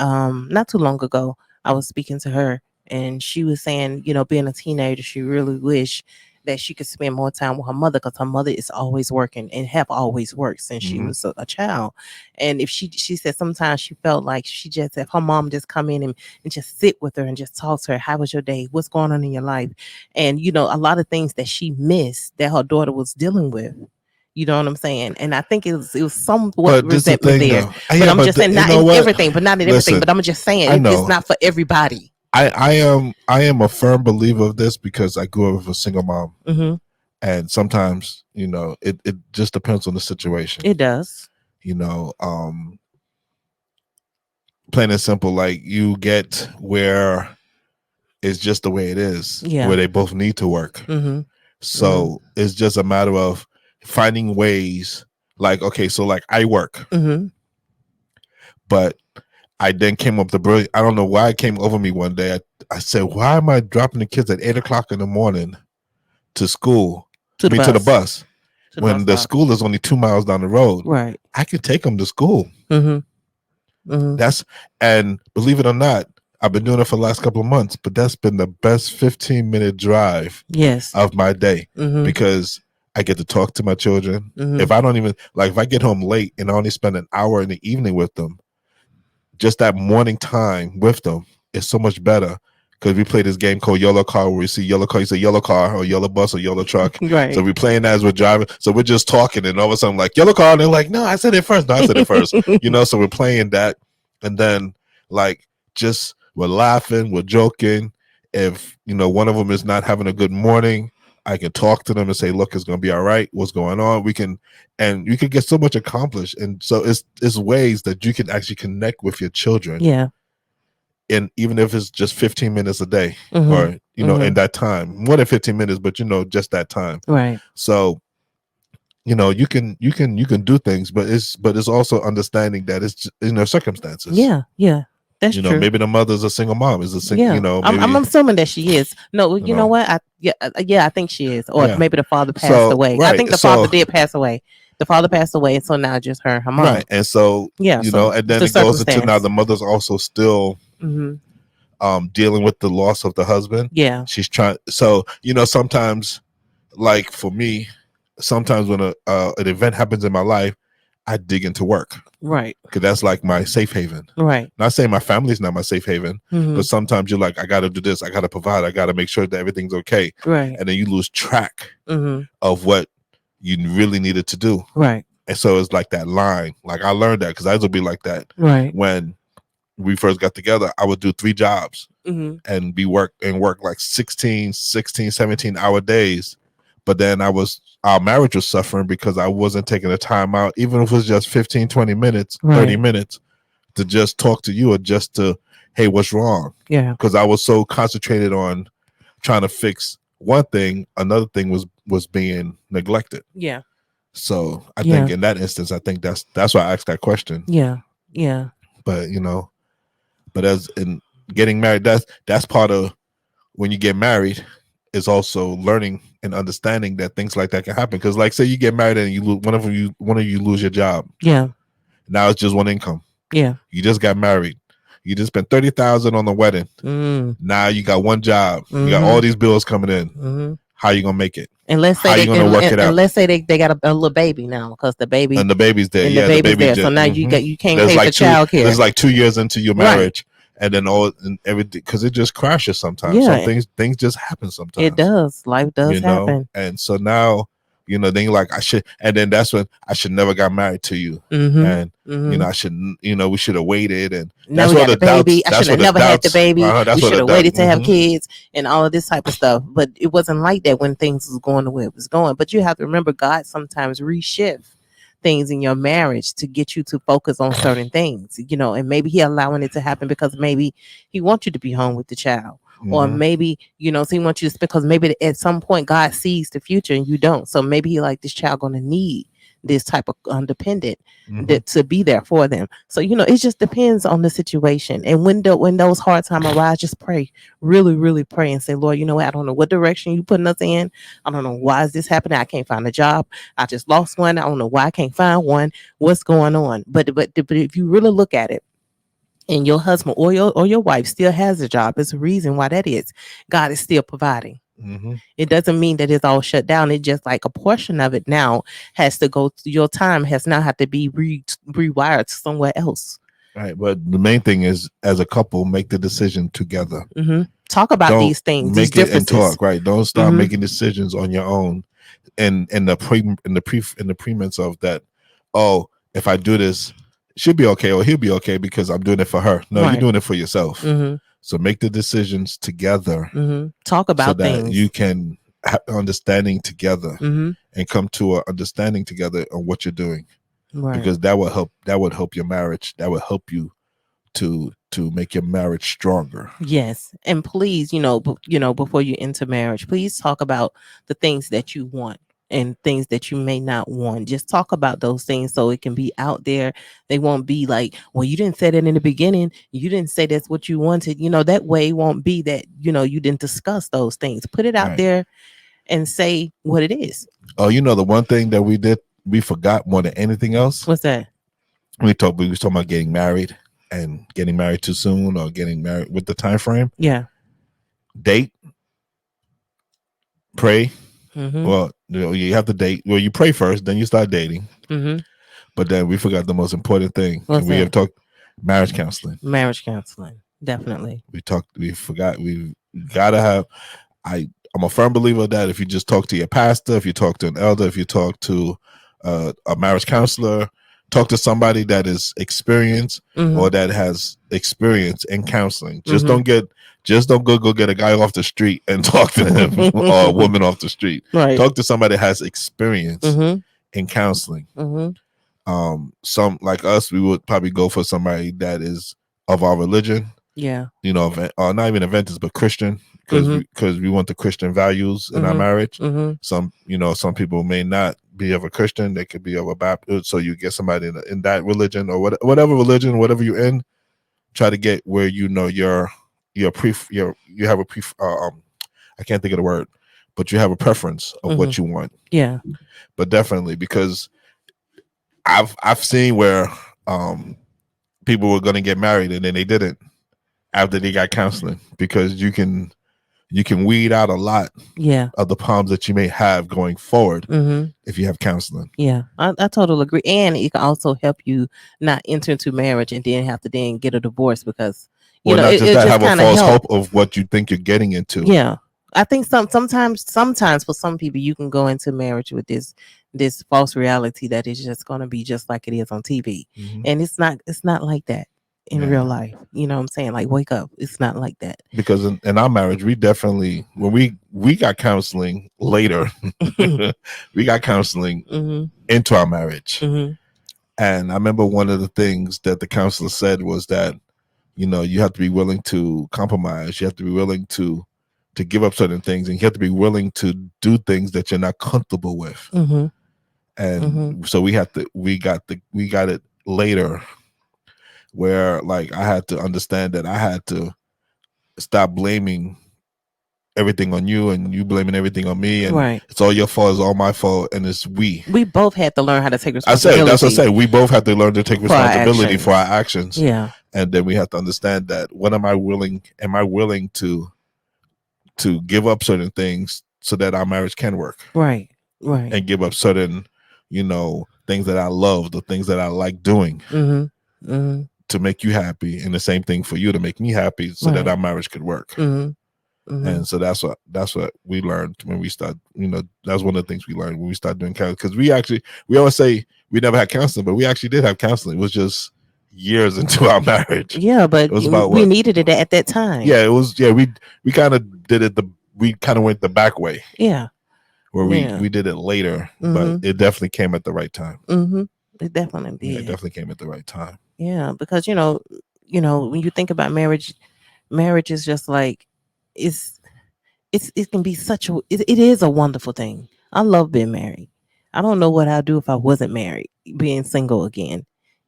not too long ago, I was speaking to her, and she was saying, being a teenager, she really wished that she could spend more time with her mother because her mother is always working and have always worked since she was a child. And if she said sometimes she felt like if her mom just come in and just sit with her and just talk to her, how was your day? What's going on in your life? And, a lot of things that she missed that her daughter was dealing with. You know what I'm saying? And I think it was somewhat resentment there. But I'm just saying, not in everything, but not in everything. But I'm just saying, it's not for everybody. I am a firm believer of this because I grew up with a single mom. Mm-hmm. And sometimes, it just depends on the situation. It does. Plain and simple, like you get where it's just the way it is, where they both need to work. Mm-hmm. So it's just a matter of finding ways, like, okay, so like I work, but I then came up the I don't know why it came over me one day. I said, why am I dropping the kids at 8:00 in the morning to school? To the bus. When the school is only 2 miles down the road. Right. I could take them to school. Mm-hmm. Mm-hmm. And believe it or not, I've been doing it for the last couple of months, but that's been the best 15-minute drive of my day because I get to talk to my children. If I don't even, if I get home late and I only spend an hour in the evening with them, just that morning time with them is so much better because we play this game called Yellow Car where we see yellow car, you say yellow car or yellow bus or yellow truck. Right. So we're playing that as we're driving. So we're just talking and all of a sudden like yellow car and they're like, no, I said it first. No, I said it first. So we're playing that and then just we're laughing, we're joking. If, one of them is not having a good morning, I can talk to them and say, look, it's going to be all right. What's going on? And you can get so much accomplished. And so it's ways that you can actually connect with your children. Yeah. And even if it's just 15 minutes a day or, in that time, more than 15 minutes, but just that time. Right. So, you can do things, but it's also understanding that it's circumstances. Yeah. Yeah. That's true. Maybe the mother's a single mom. Is a single, maybe, I'm assuming that she is. No, you know what? I think she is. Or maybe the father passed away. Right. I think the father did pass away. The father passed away, and so now just her mom. Right. And so, and then it goes into now the mother's also still dealing with the loss of the husband. Yeah. She's trying. So, sometimes, like for me, sometimes when an event happens in my life, I dig into work. Right. Because that's like my safe haven. Right. Not saying my family's not my safe haven, but sometimes you're like, I got to do this. I got to provide. I got to make sure that everything's okay. Right. And then you lose track of what you really needed to do. Right. And so it's like that line. Like I learned that because I would be like that. Right. When we first got together, I would do 3 jobs and work like 16, 17-hour days. But then our marriage was suffering because I wasn't taking the time out, even if it was just 15, 20 minutes, 30 minutes to just talk to you or just to, hey, what's wrong? Yeah. Because I was so concentrated on trying to fix one thing. Another thing was being neglected. Yeah. So I think in that instance, I think that's why I asked that question. Yeah. Yeah. But, but as in getting married, that's part of when you get married is also learning and understanding that things like that can happen. Because, like, say you get married and you lose one of you lose your job. Yeah. Now it's just one income. Yeah. You just got married. You just spent $30,000 on the wedding. Now you got one job. You got all these bills coming in. how you gonna make it? And let's say how you gonna work it out? And let's say they got a little baby now, because the baby and the baby's there. and Yeah, the baby's there. there. So now you can't pay for childcare. There's like 2 years into your marriage, and then everything, because it just crashes sometimes. Yeah. Some things just happen sometimes. It does. Life does happen. And so now, then you're like, I should, and then that's when I should never got married to you, Mm-hmm. and I shouldn't, we should have waited, and now that's we where got the baby. doubts, I should have never had the baby. That's we should have waited to have Mm-hmm. kids and all of this type of stuff. But it wasn't like that when things was going the way it was going. But you have to remember, God sometimes reshift things in your marriage to get you to focus on certain things, and maybe he allowing it to happen because maybe he wants you to be home with the child. Mm-hmm. Or maybe, so he wants you to, because maybe at some point God sees the future and you don't. So maybe he like, this child going to need this type of independent to be there for them. So, it just depends on the situation. And when those hard times arise, just pray, really, really pray and say, Lord, you know what? I don't know what direction you putting us in. I don't know why is this happening. I can't find a job. I just lost one. I don't know why I can't find one. What's going on? But if you really look at it, and your husband or your wife still has a job, it's a reason why that is. God is still providing. Mm-hmm. It doesn't mean that it's all shut down. It's just like a portion of it now has to go. Your time has now had to be rewired to somewhere else. Right, but the main thing is, as a couple, make the decision together. Mm-hmm. Talk about these things, make these it and talk. Right, don't start making decisions on your own, and in the premise of that. Oh, if I do this, she'll be okay, or he'll be okay because I'm doing it for her. No, You're doing it for yourself. Mm-hmm. So make the decisions together. Mm-hmm. Talk about so that things. You can have understanding together and come to an understanding together on what you're doing. Right. Because that would help your marriage. That would help you to make your marriage stronger. Yes, and please, before you enter marriage, please talk about the things that you want and things that you may not want. Just talk about those things so it can be out there. They won't be like, well, you didn't say that in the beginning. You didn't say that's what you wanted. That way it won't be that, you didn't discuss those things. Put it out there and say what it is. Oh, the one thing that we forgot more than anything else. What's that? We was talking about getting married and getting married too soon, or getting married with the time frame. Yeah. Date. Pray. Mm-hmm. Well, you have to date. Well, you pray first, then you start dating. Mm-hmm. But then we forgot the most important thing. What's we that? have talked marriage counseling. Marriage counseling, definitely. We forgot. We gotta have. I'm a firm believer that if you just talk to your pastor, if you talk to an elder, if you talk to a marriage counselor, talk to somebody that is experienced or that has experience in counseling. Just don't go get a guy off the street and talk to him or a woman off the street. Right. Talk to somebody that has experience in counseling. Some like us, we would probably go for somebody that is of our religion. Yeah. Not even Adventist, but Christian, because we want the Christian values in our marriage. Some people may not be of a Christian; they could be of a Baptist. So you get somebody in that religion or whatever religion, whatever you're in. Try to get where you have a I can't think of the word, but you have a preference of what you want. Yeah. But definitely, because I've seen where people were going to get married and then they didn't after they got counseling, because you can weed out a lot of the problems that you may have going forward if you have counseling. Yeah, I totally agree. And it can also help you not enter into marriage and then have to then get a divorce, because not just that, have a false hope of what you think you're getting into. Yeah. I think sometimes for some people you can go into marriage with this false reality that it's just going to be just like it is on TV. And it's not like that in real life. You know what I'm saying? Like, wake up. It's not like that. Because in our marriage, we definitely, when we got counseling later, we got counseling into our marriage. And I remember one of the things that the counselor said was that, you have to be willing to compromise. You have to be willing to give up certain things, and you have to be willing to do things that you're not comfortable with. And so we got it later, where like I had to understand that I had to stop blaming everything on you and you blaming everything on me, and it's all your fault, it's all my fault, and it's we both had to learn how to take responsibility. That's what I say. We both have to learn to take responsibility for our actions. Yeah. And then we have to understand that am I willing to give up certain things so that our marriage can work. Right. Right. And give up certain, things that I love, the things that I like doing to make you happy, and the same thing for you to make me happy, so that our marriage could work. And so that's what we learned when we start. That's one of the things we learned when we started doing counseling. Because we always say we never had counseling, but we actually did have counseling. It was just years into our marriage. Yeah, but it was about we needed it at that time. Yeah, it was. Yeah, we kind of did it. We kind of went the back way. Yeah. Where we did it later, but it definitely came at the right time. It definitely did. Yeah, it definitely came at the right time. Yeah, because when you think about marriage is just like it can be it is a wonderful thing. I love being married. I don't know what I'd do if I wasn't married, being single again.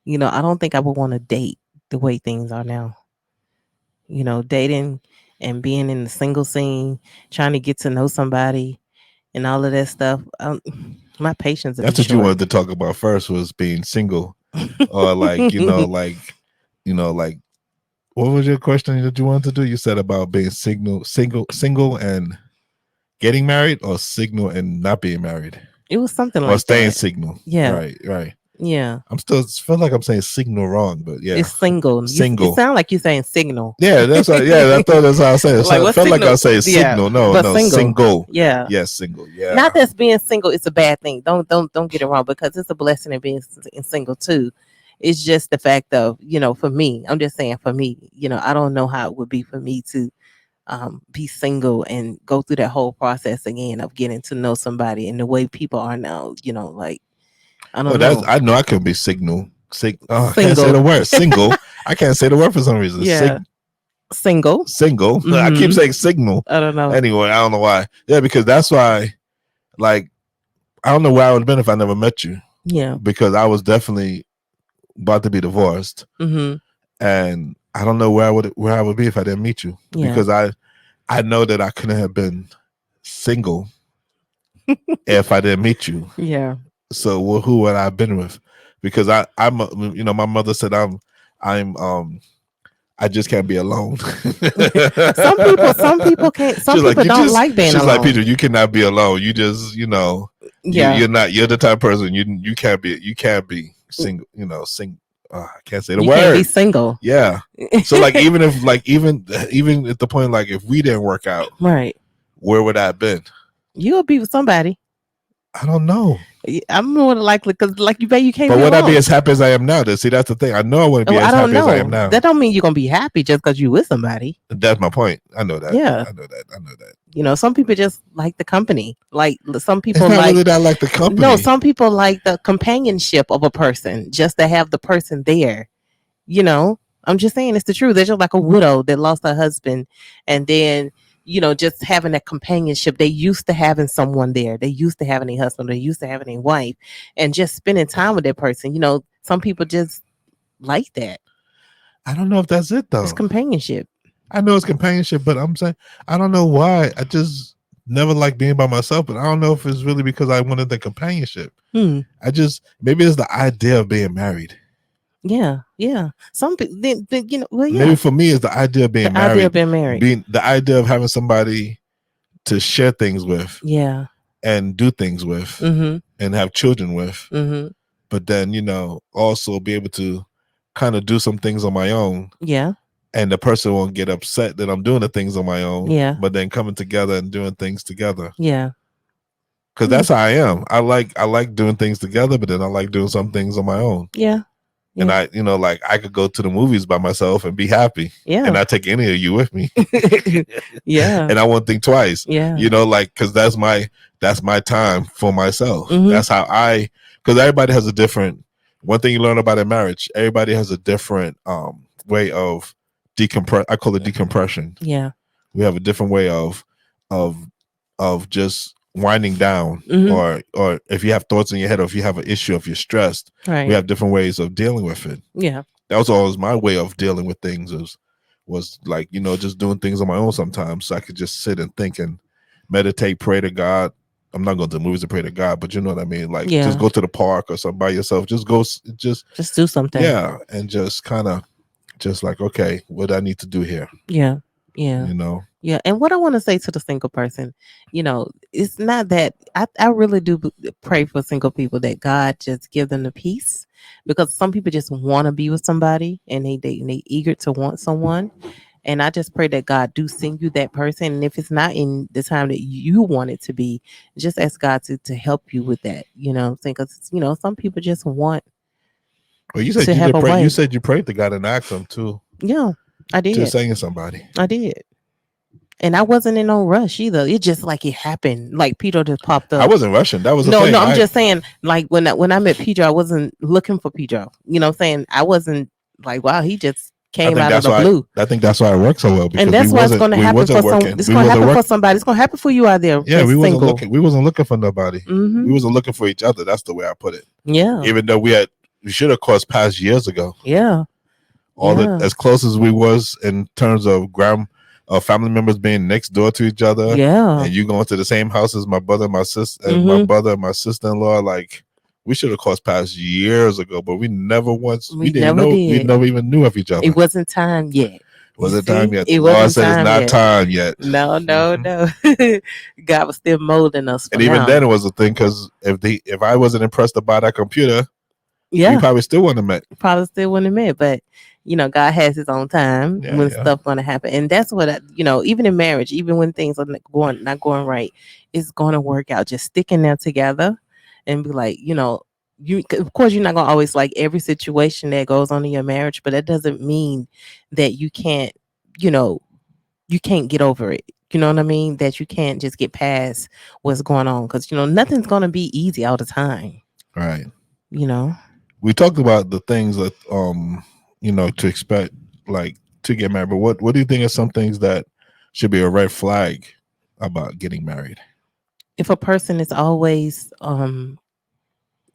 I don't think I would want to date the way things are now. Dating and being in the single scene, trying to get to know somebody and all of that stuff. My patience. That's what you wanted to talk about first, was being single, or like what was your question that you wanted to do? You said about being single and getting married, or single and not being married. It was something like that. Or staying that. single. Yeah. Right. Yeah. I'm still feel like I'm saying signal wrong, but yeah. It's single. Single. You sound like you're saying signal. Yeah, that's right. Yeah, I thought that's how I said it. I felt like I was saying signal. No, single. Yeah. Yes, single. Yeah. Not that being single is a bad thing. Don't get it wrong, because it's a blessing in being single too. It's just the fact of, for me, I'm just saying for me, I don't know how it would be for me to be single and go through that whole process again of getting to know somebody, and the way people are now, like, I don't know. I know I could be single. I can't say the word single. I can't say the word for some reason. Yeah. Single. I keep saying signal. I don't know. Anyway, I don't know why. Yeah, because that's why, like, I don't know where I would have been if I never met you. Yeah. Because I was definitely about to be divorced. And I don't know where I would be if I didn't meet you. Yeah. Because I know that I couldn't have been single if I didn't meet you. Yeah. So who would I have been with? Because I'm my mother said I just can't be alone. some people can't. Some people don't like being alone. She's like, Peter, you cannot be alone. You just yeah. You're the type of person you can't be single. I can't say the you word. Can't be single. Yeah. So like even at the point, like, if we didn't work out, right, where would I have been? You would be with somebody. I don't know. I'm more likely, because like you can't. But would I be as happy as I am now? See, that's the thing. I know I wouldn't be as happy as I am now. That don't mean you're gonna be happy just because you with somebody. That's my point. I know that. Yeah, I know that. Some people just like the company. Like some people it's not really that like the company. No, some people like the companionship of a person, just to have the person there. I'm just saying it's the truth. They're just like a widow that lost her husband, and then just having that companionship. They used to having someone there. They used to having a husband. They used to having a wife, and just spending time with that person. Some people just like that. I don't know if that's it though. It's companionship. I know it's companionship, but I'm saying I don't know why. I just never liked being by myself, but I don't know if it's really because I wanted the companionship. Maybe it's the idea of being married. Yeah. Some people, well, yeah. Maybe for me, it's the idea of being married. Idea of being married. The idea of having somebody to share things with. Yeah. And do things with. And have children with. But then, also be able to kind of do some things on my own. Yeah. And the person won't get upset that I'm doing the things on my own. Yeah. But then coming together and doing things together. Yeah. Because that's how I am. I like doing things together, but then I like doing some things on my own. Yeah. And I could go to the movies by myself and be happy. Yeah. And not take any of you with me. Yeah. And I won't think twice. Yeah. Because that's my time for myself. That's how because everybody has a different, one thing you learn about in marriage, everybody has a different way of decompress. I call it decompression. Yeah. We have a different way of just winding down, or if you have thoughts in your head, or if you have an issue, if you're stressed, right, we have different ways of dealing with it. Yeah, that was always my way of dealing with things. Was like just doing things on my own sometimes, so I could just sit and think and meditate, pray to God. I'm not going to the movies to pray to God, but you know what I mean. Like, just go to the park or something by yourself. Just go, just do something. Yeah, and just kind of, just like, okay, what do I need to do here? Yeah. Yeah, and what I want to say to the single person, it's not that I really do pray for single people that God just give them the peace, because some people just want to be with somebody and they eager to want someone, and I just pray that God do send you that person, and if it's not in the time that you want it to be, just ask God to help you with that. Because some people just want Well, you said to you have did a pray. You wife. said you prayed to God and asked Him too Yeah, I to did. sing somebody. I did. And I wasn't in no rush either. It just like it happened. Like Peter just popped I up. wasn't rushing. That was the No, thing. I'm just saying, like when I met Pedro, I wasn't looking for Pedro. You know what I'm saying? I wasn't like, wow, he just I came think out of that's the why. blue. I think that's why it worked so well, because And that's why it's gonna we happen wasn't for some working. it's We gonna wasn't happen for working. somebody. It's gonna happen for you out there. Yeah, we wasn't single. looking. We wasn't looking for nobody. Mm-hmm. We wasn't looking for each other. That's the way I put it. Yeah. Even though we should have crossed paths years ago. Yeah. As close as we was in terms of family members being next door to each other. Yeah. And you going to the same house as my brother and my sister and Mm-hmm. my brother and my sister-in-law. Like, we should have crossed paths years ago, but we never once. We didn't know. We never even knew of each other. It wasn't time yet. Wasn't time yet. It Lord wasn't said it's time not yet. time yet. No. God was still molding us. And even then, it was a thing, because if I wasn't impressed about that computer, we probably still wouldn't have met. Probably still wouldn't have met, but God has His own time when stuff going to happen, and that's what even in marriage, even when things are not going right, it's going to work out. Just sticking there together and be like, you of course you're not going to always like every situation that goes on in your marriage, but that doesn't mean that you can't get over it. You know what I mean? That you can't just get past what's going on, because nothing's going to be easy all the time. Right. We talked about the things that to expect, like, to get married, but what do you think are some things that should be a red flag about getting married? If a person is always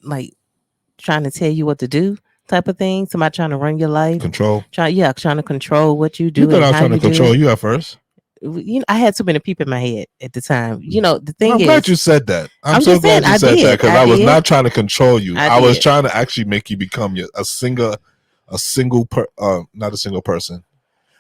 like trying to tell you what to do, type of thing, somebody trying to run your life, control, trying to control what you do. You thought I was trying to control you at first? I had too many people in my head at the time. The thing I'm glad you said that. I'm so glad you said that, because I was not trying to control you. I was trying to actually make you become not a single person.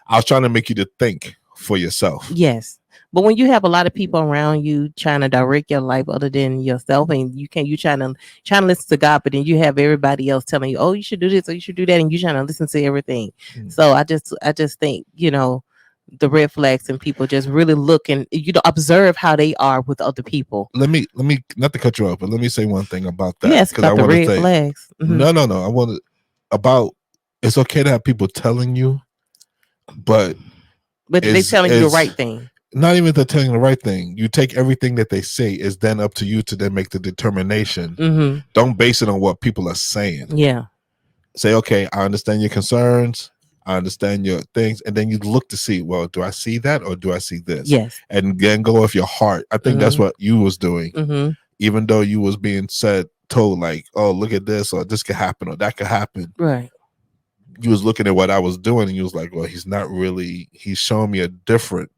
I was trying to make you to think for yourself. Yes. But when you have a lot of people around you trying to direct your life other than yourself, and you trying to listen to God, but then you have everybody else telling you, oh, you should do this or you should do that, and you trying to listen to everything. So I just think, the red flags, and people just really look and observe how they are with other people. Let me not to cut you off, but let me say one thing about that. Yes, about the red flags. Mm-hmm. No. I want about, it's okay to have people telling you, but they telling you the right thing. Not even they're telling you the right thing. You take everything that they say, is then up to you to then make the determination. Mm-hmm. Don't base it on what people are saying. Yeah. Say, okay, I understand your concerns. I understand your things. And then you look to see, well, do I see that or do I see this? Yes. And then go with your heart. I think that's what you was doing. Mm-hmm. Even though you was being told like, oh, look at this, or this could happen, or that could happen. Right. You was looking at what I was doing and you was like, well, he's showing me a different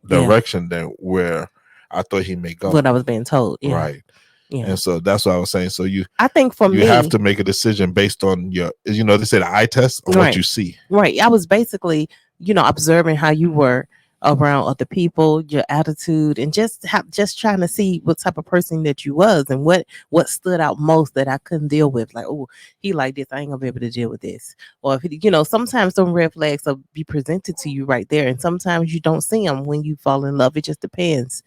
direction than where I thought he may go. What I was being told. Yeah. Right. Yeah. And so that's what I was saying. So I think for me, you have to make a decision based on they say the eye test on what you see. Right. I was basically, observing how you were around other people, your attitude, and just trying to see what type of person that you was, and what stood out most that I couldn't deal with. Like, oh, he like this, I ain't gonna be able to deal with this. Or if sometimes some red flags will be presented to you right there, and sometimes you don't see them when you fall in love. It just depends.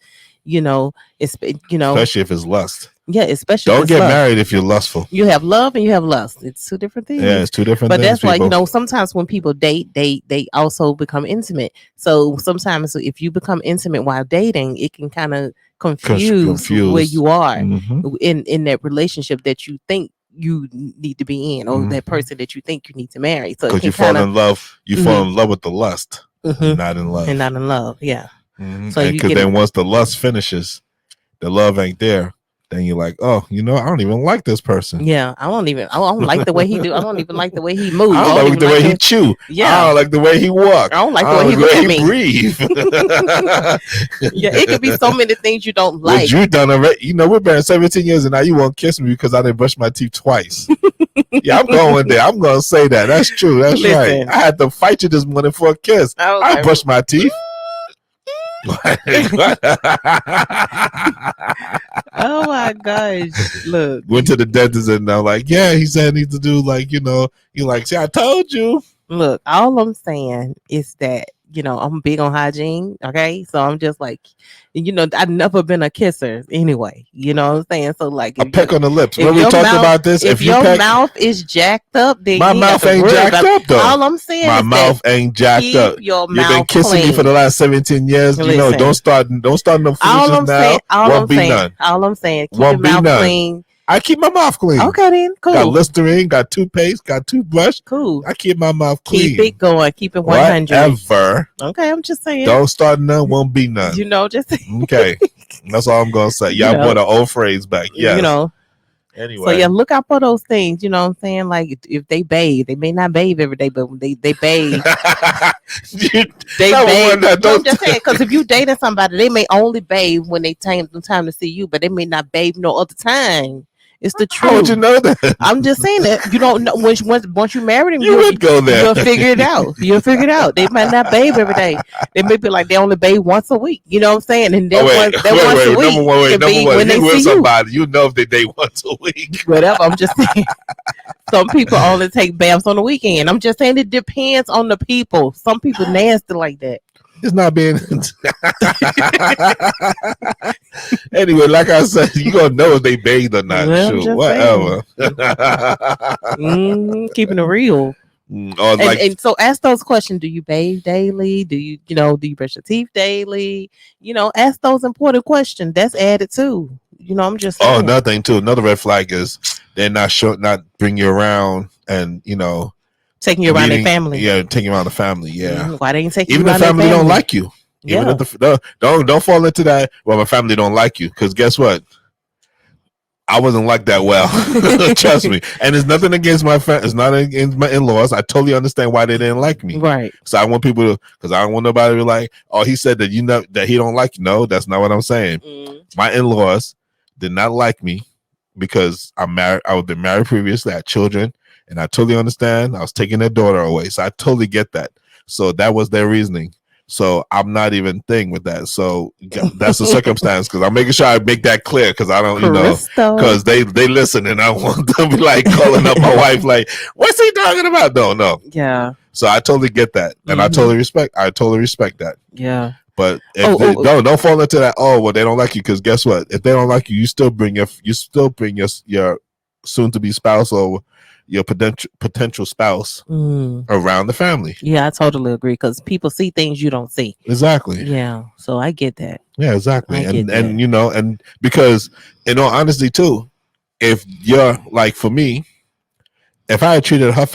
Especially if it's lust. Yeah, especially don't get married if you're lustful. You have love and you have lust. It's two different things. Yeah, it's two different things. But that's people. why sometimes when people date, they also become intimate. So sometimes if you become intimate while dating, it can kind of confuse where you are in that relationship that you think you need to be in, or that person that you think you need to marry. So because you fall in love, fall in love with the lust, not in love, and not in love. Yeah. So because then once the lust finishes, the love ain't there. Then you're like, oh, I don't even like this person. Yeah, I don't like the way he do. I don't even like the way he moves. I don't like the way he chew. Yeah, I don't like the way he walk. I don't like the way he look at me. Breathe. Yeah, it could be so many things you don't like. What you done already? We've been 17 years and now you won't kiss me because I didn't brush my teeth twice. Yeah, I'm going there. I'm going to say that. That's true. That's right. I had to fight you this morning for a kiss. I brushed my teeth. Oh my gosh! Look, Went to the dentist and I'm like, yeah, he said I need to do like, you know, you like, see, I told you. look. All I'm saying is that I'm big on hygiene. Okay, so I'm just like, I've never been a kisser anyway. You know what I'm saying? So like, A peck on the lips. if When we your talked mouth- about this, if you your peck, mouth is jacked up, then my you ain't mouth got to ain't worry jacked about it. up though. All I'm saying My is mouth that ain't jacked keep up. your You've been mouth kissing me for the clean. last 17 years. You know, Listen. don't start no All foolishness I'm now. saying, Won't be none. all I'm saying, keep Won't your be mouth none. clean. I keep my mouth clean. Okay, then cool. Got Listerine, got toothpaste, got toothbrush. Cool. I keep my mouth clean. Keep it going. Keep it 100. Whatever. Okay, I'm just saying. Don't start none, won't be none. Just Okay. That's all I'm gonna say. Y'all brought an old phrase back. Yes. Anyway. So yeah, look out for those things. You know what I'm saying? Like if they bathe, they may not bathe every day, but when they bathe, they bathe. No, I'm just saying, because if you dating somebody, they may only bathe when they time to see you, but they may not bathe no other time. It's the truth. How would you know that? I'm just saying that you don't know once you marry them, you would go there. You'll figure it out. You'll figure it out. They might not bathe every day. They may be like they only bathe once a week. You know what I'm saying? And then once a week number one, when they with see somebody, you know if they date once a week. Whatever. I'm just saying. Some people only take baths on the weekend. I'm just saying it depends on the people. Some people nasty like that. It's not being. Anyway, like I said, you gonna know if they bathed or not. Well, sure, whatever. Keeping it real. And so ask those questions. Do you bathe daily? Do you do you brush your teeth daily? Ask those important questions. That's added too. I'm just saying. Oh, another thing too. Another red flag is they're not bring you around and taking you around their family. Yeah, taking you around the family. Yeah. Why they ain't taking even you around the family don't like you. Yeah. Even if don't fall into that. Well, my family don't like you because guess what? I wasn't like that well. Trust me. And it's nothing against my friends. It's not against my in-laws. I totally understand why they didn't like me. Right. So I want people to, because I don't want nobody to be like, oh, he said that that he don't like you. No, that's not what I'm saying. My in-laws did not like me because I'm married. I had been married previously. I had children. And I totally understand. I was taking their daughter away. So I totally get that. So that was their reasoning. So I'm not even thing with that. So that's the circumstance because I'm making sure I make that clear because I don't, because they listen and I want them to be like calling up my wife like, what's he talking about? No. Yeah. So I totally get that. And I totally respect that. Yeah. But if don't fall into that, oh, well, they don't like you because guess what? If they don't like you, you still bring your soon to be spouse or your potential spouse around the family. Yeah, I totally agree because people see things you don't see. Exactly. Yeah, so I get that. Yeah, exactly. And because in all honesty too, if you're like for me, if I had treated her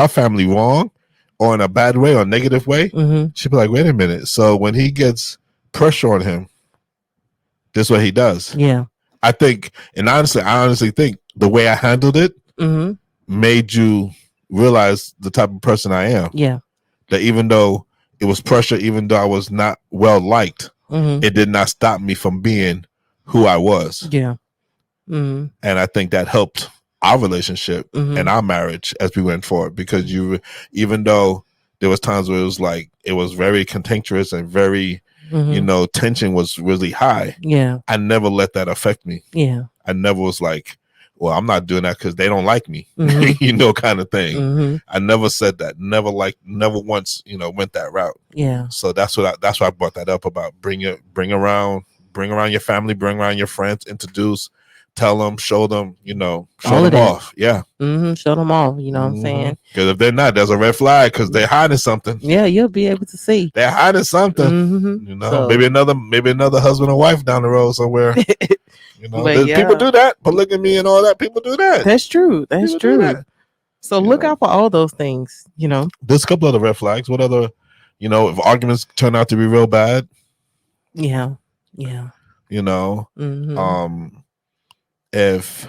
family wrong or in a bad way or negative way, she'd be like, wait a minute. So when he gets pressure on him, this is what he does. Yeah. I think, and I honestly think the way I handled it made you realize the type of person I am. Yeah. That even though it was pressure, even though I was not well liked, it did not stop me from being who I was. Yeah. And I think that helped our relationship and our marriage as we went forward because even though there was times where it was very contentious and very tension was really high. Yeah. I never let that affect me. Yeah. I never was like, well, I'm not doing that because they don't like me, kind of thing. I never said that. Never once, went that route. Yeah. So that's why I brought that up about bring around your family, bring around your friends, introduce, tell them, show them, show them off. Yeah. Show them off. You know what I'm saying? Because if they're not, there's a red flag because they're hiding something. Yeah, you'll be able to see. They're hiding something. Maybe another husband and wife down the road somewhere. People do that. Polygamy and all that. People do that. That's true. That's true. So look out for all those things. There's a couple other red flags. What other, if arguments turn out to be real bad? Yeah. Yeah. If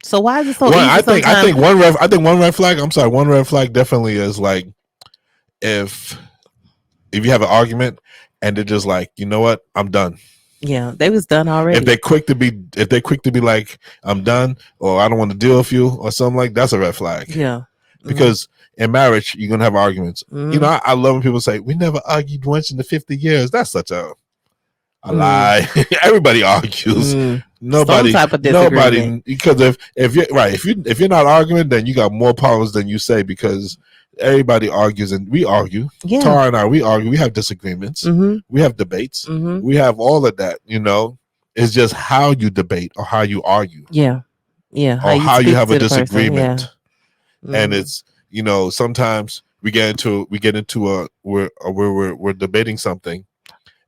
so, why is it so easy? I think one red flag. I'm sorry. One red flag definitely is like if you have an argument and they're just like, you know what, I'm done. Yeah, they was done already. If they're quick to be like, I'm done, or I don't want to deal with you, or something like that's a red flag. Yeah. because in marriage you're gonna have arguments. Mm-hmm. You know, I love when people say we never argued once in the 50 years. That's such a lie. Everybody argues. Nobody, some type of disagreement. because if you're right, if you're not arguing, then you got more problems than you say, because everybody argues and we argue. Yeah. Tara and I, we argue. We have disagreements. We have debates. We have all of that. You know, it's just how you debate or how you argue. Yeah. Yeah. Or how you have a disagreement. Person, and it's, you know, sometimes we get into we're debating something,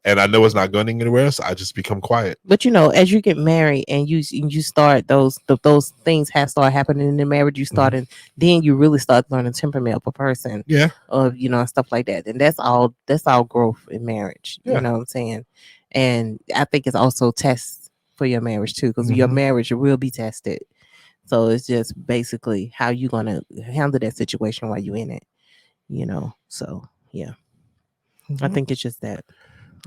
and I know it's not going anywhere, so I just become quiet. But you know, as you get married and you start those things start happening in the marriage, you start and then you really start learning temperament of a person. Yeah. Of, you know, stuff like that. And that's all growth in marriage. Yeah. You know what I'm saying? And I think it's also tests for your marriage too, because your marriage will be tested. So it's just basically how you gonna handle that situation while you're in it, you know. So yeah, I think it's just that.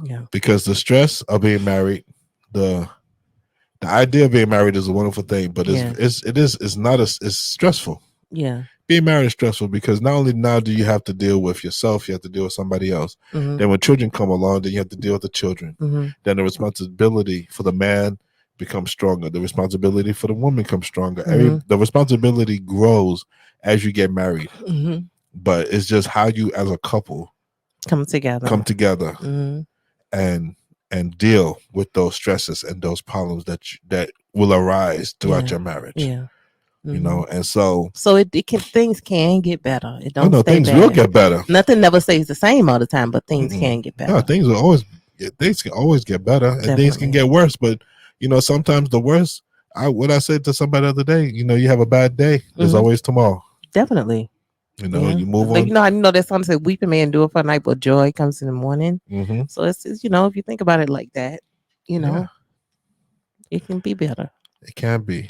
Yeah. Because the stress of being married, the idea of being married is a wonderful thing, but it's stressful. Yeah. Being married is stressful because not only now do you have to deal with yourself, you have to deal with somebody else. Then when children come along, then you have to deal with the children. Then the responsibility for the man becomes stronger. The responsibility for the woman becomes stronger. The responsibility grows as you get married. But it's just how you as a couple come together and deal with those stresses and those problems that will arise throughout your marriage. Yeah. You know, and so things can get better. It don't stay things bad. will get better. Nothing never stays the same all the time, but things can get better. No, things can always get better. Definitely. And things can get worse, but you know, sometimes the worst, what I said to somebody the other day, you know, you have a bad day, there's always tomorrow. Definitely. You know, you move on. You know, I know that song said, weeping may endure for a night, but joy comes in the morning. So it's, you know, if you think about it like that, you know, it can be better. It can be.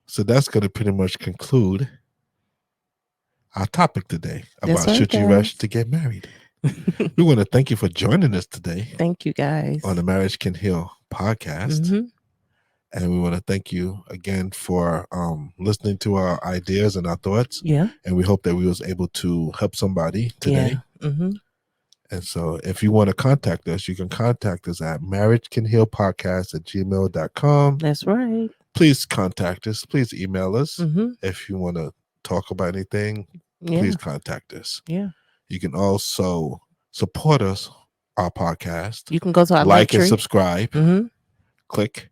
So that's going to pretty much conclude our topic today about should you rush to get married. We want to thank you for joining us today. Thank you, guys. On the Marriage Can Heal podcast. And we want to thank you again for listening to our ideas and our thoughts. Yeah. And we hope that we was able to help somebody today. Yeah. And so if you want to contact us, you can contact us at marriagecanhealpodcast@gmail.com. That's right. Please contact us. Please email us. If you want to talk about anything, please contact us. Yeah. You can also support us, our podcast. You can go to our like and subscribe. Click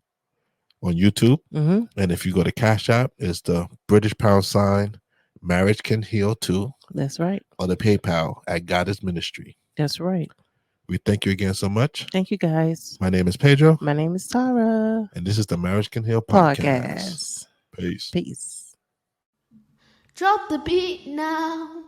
on YouTube. And if you go to Cash App, it's the British # Marriage Can Heal 2. That's right. Or the PayPal at Goddess Ministry. That's right. We thank you again so much. Thank you, guys. My name is Pedro. My name is Tara. And this is the Marriage Can Heal podcast. Peace. Peace. Drop the beat now.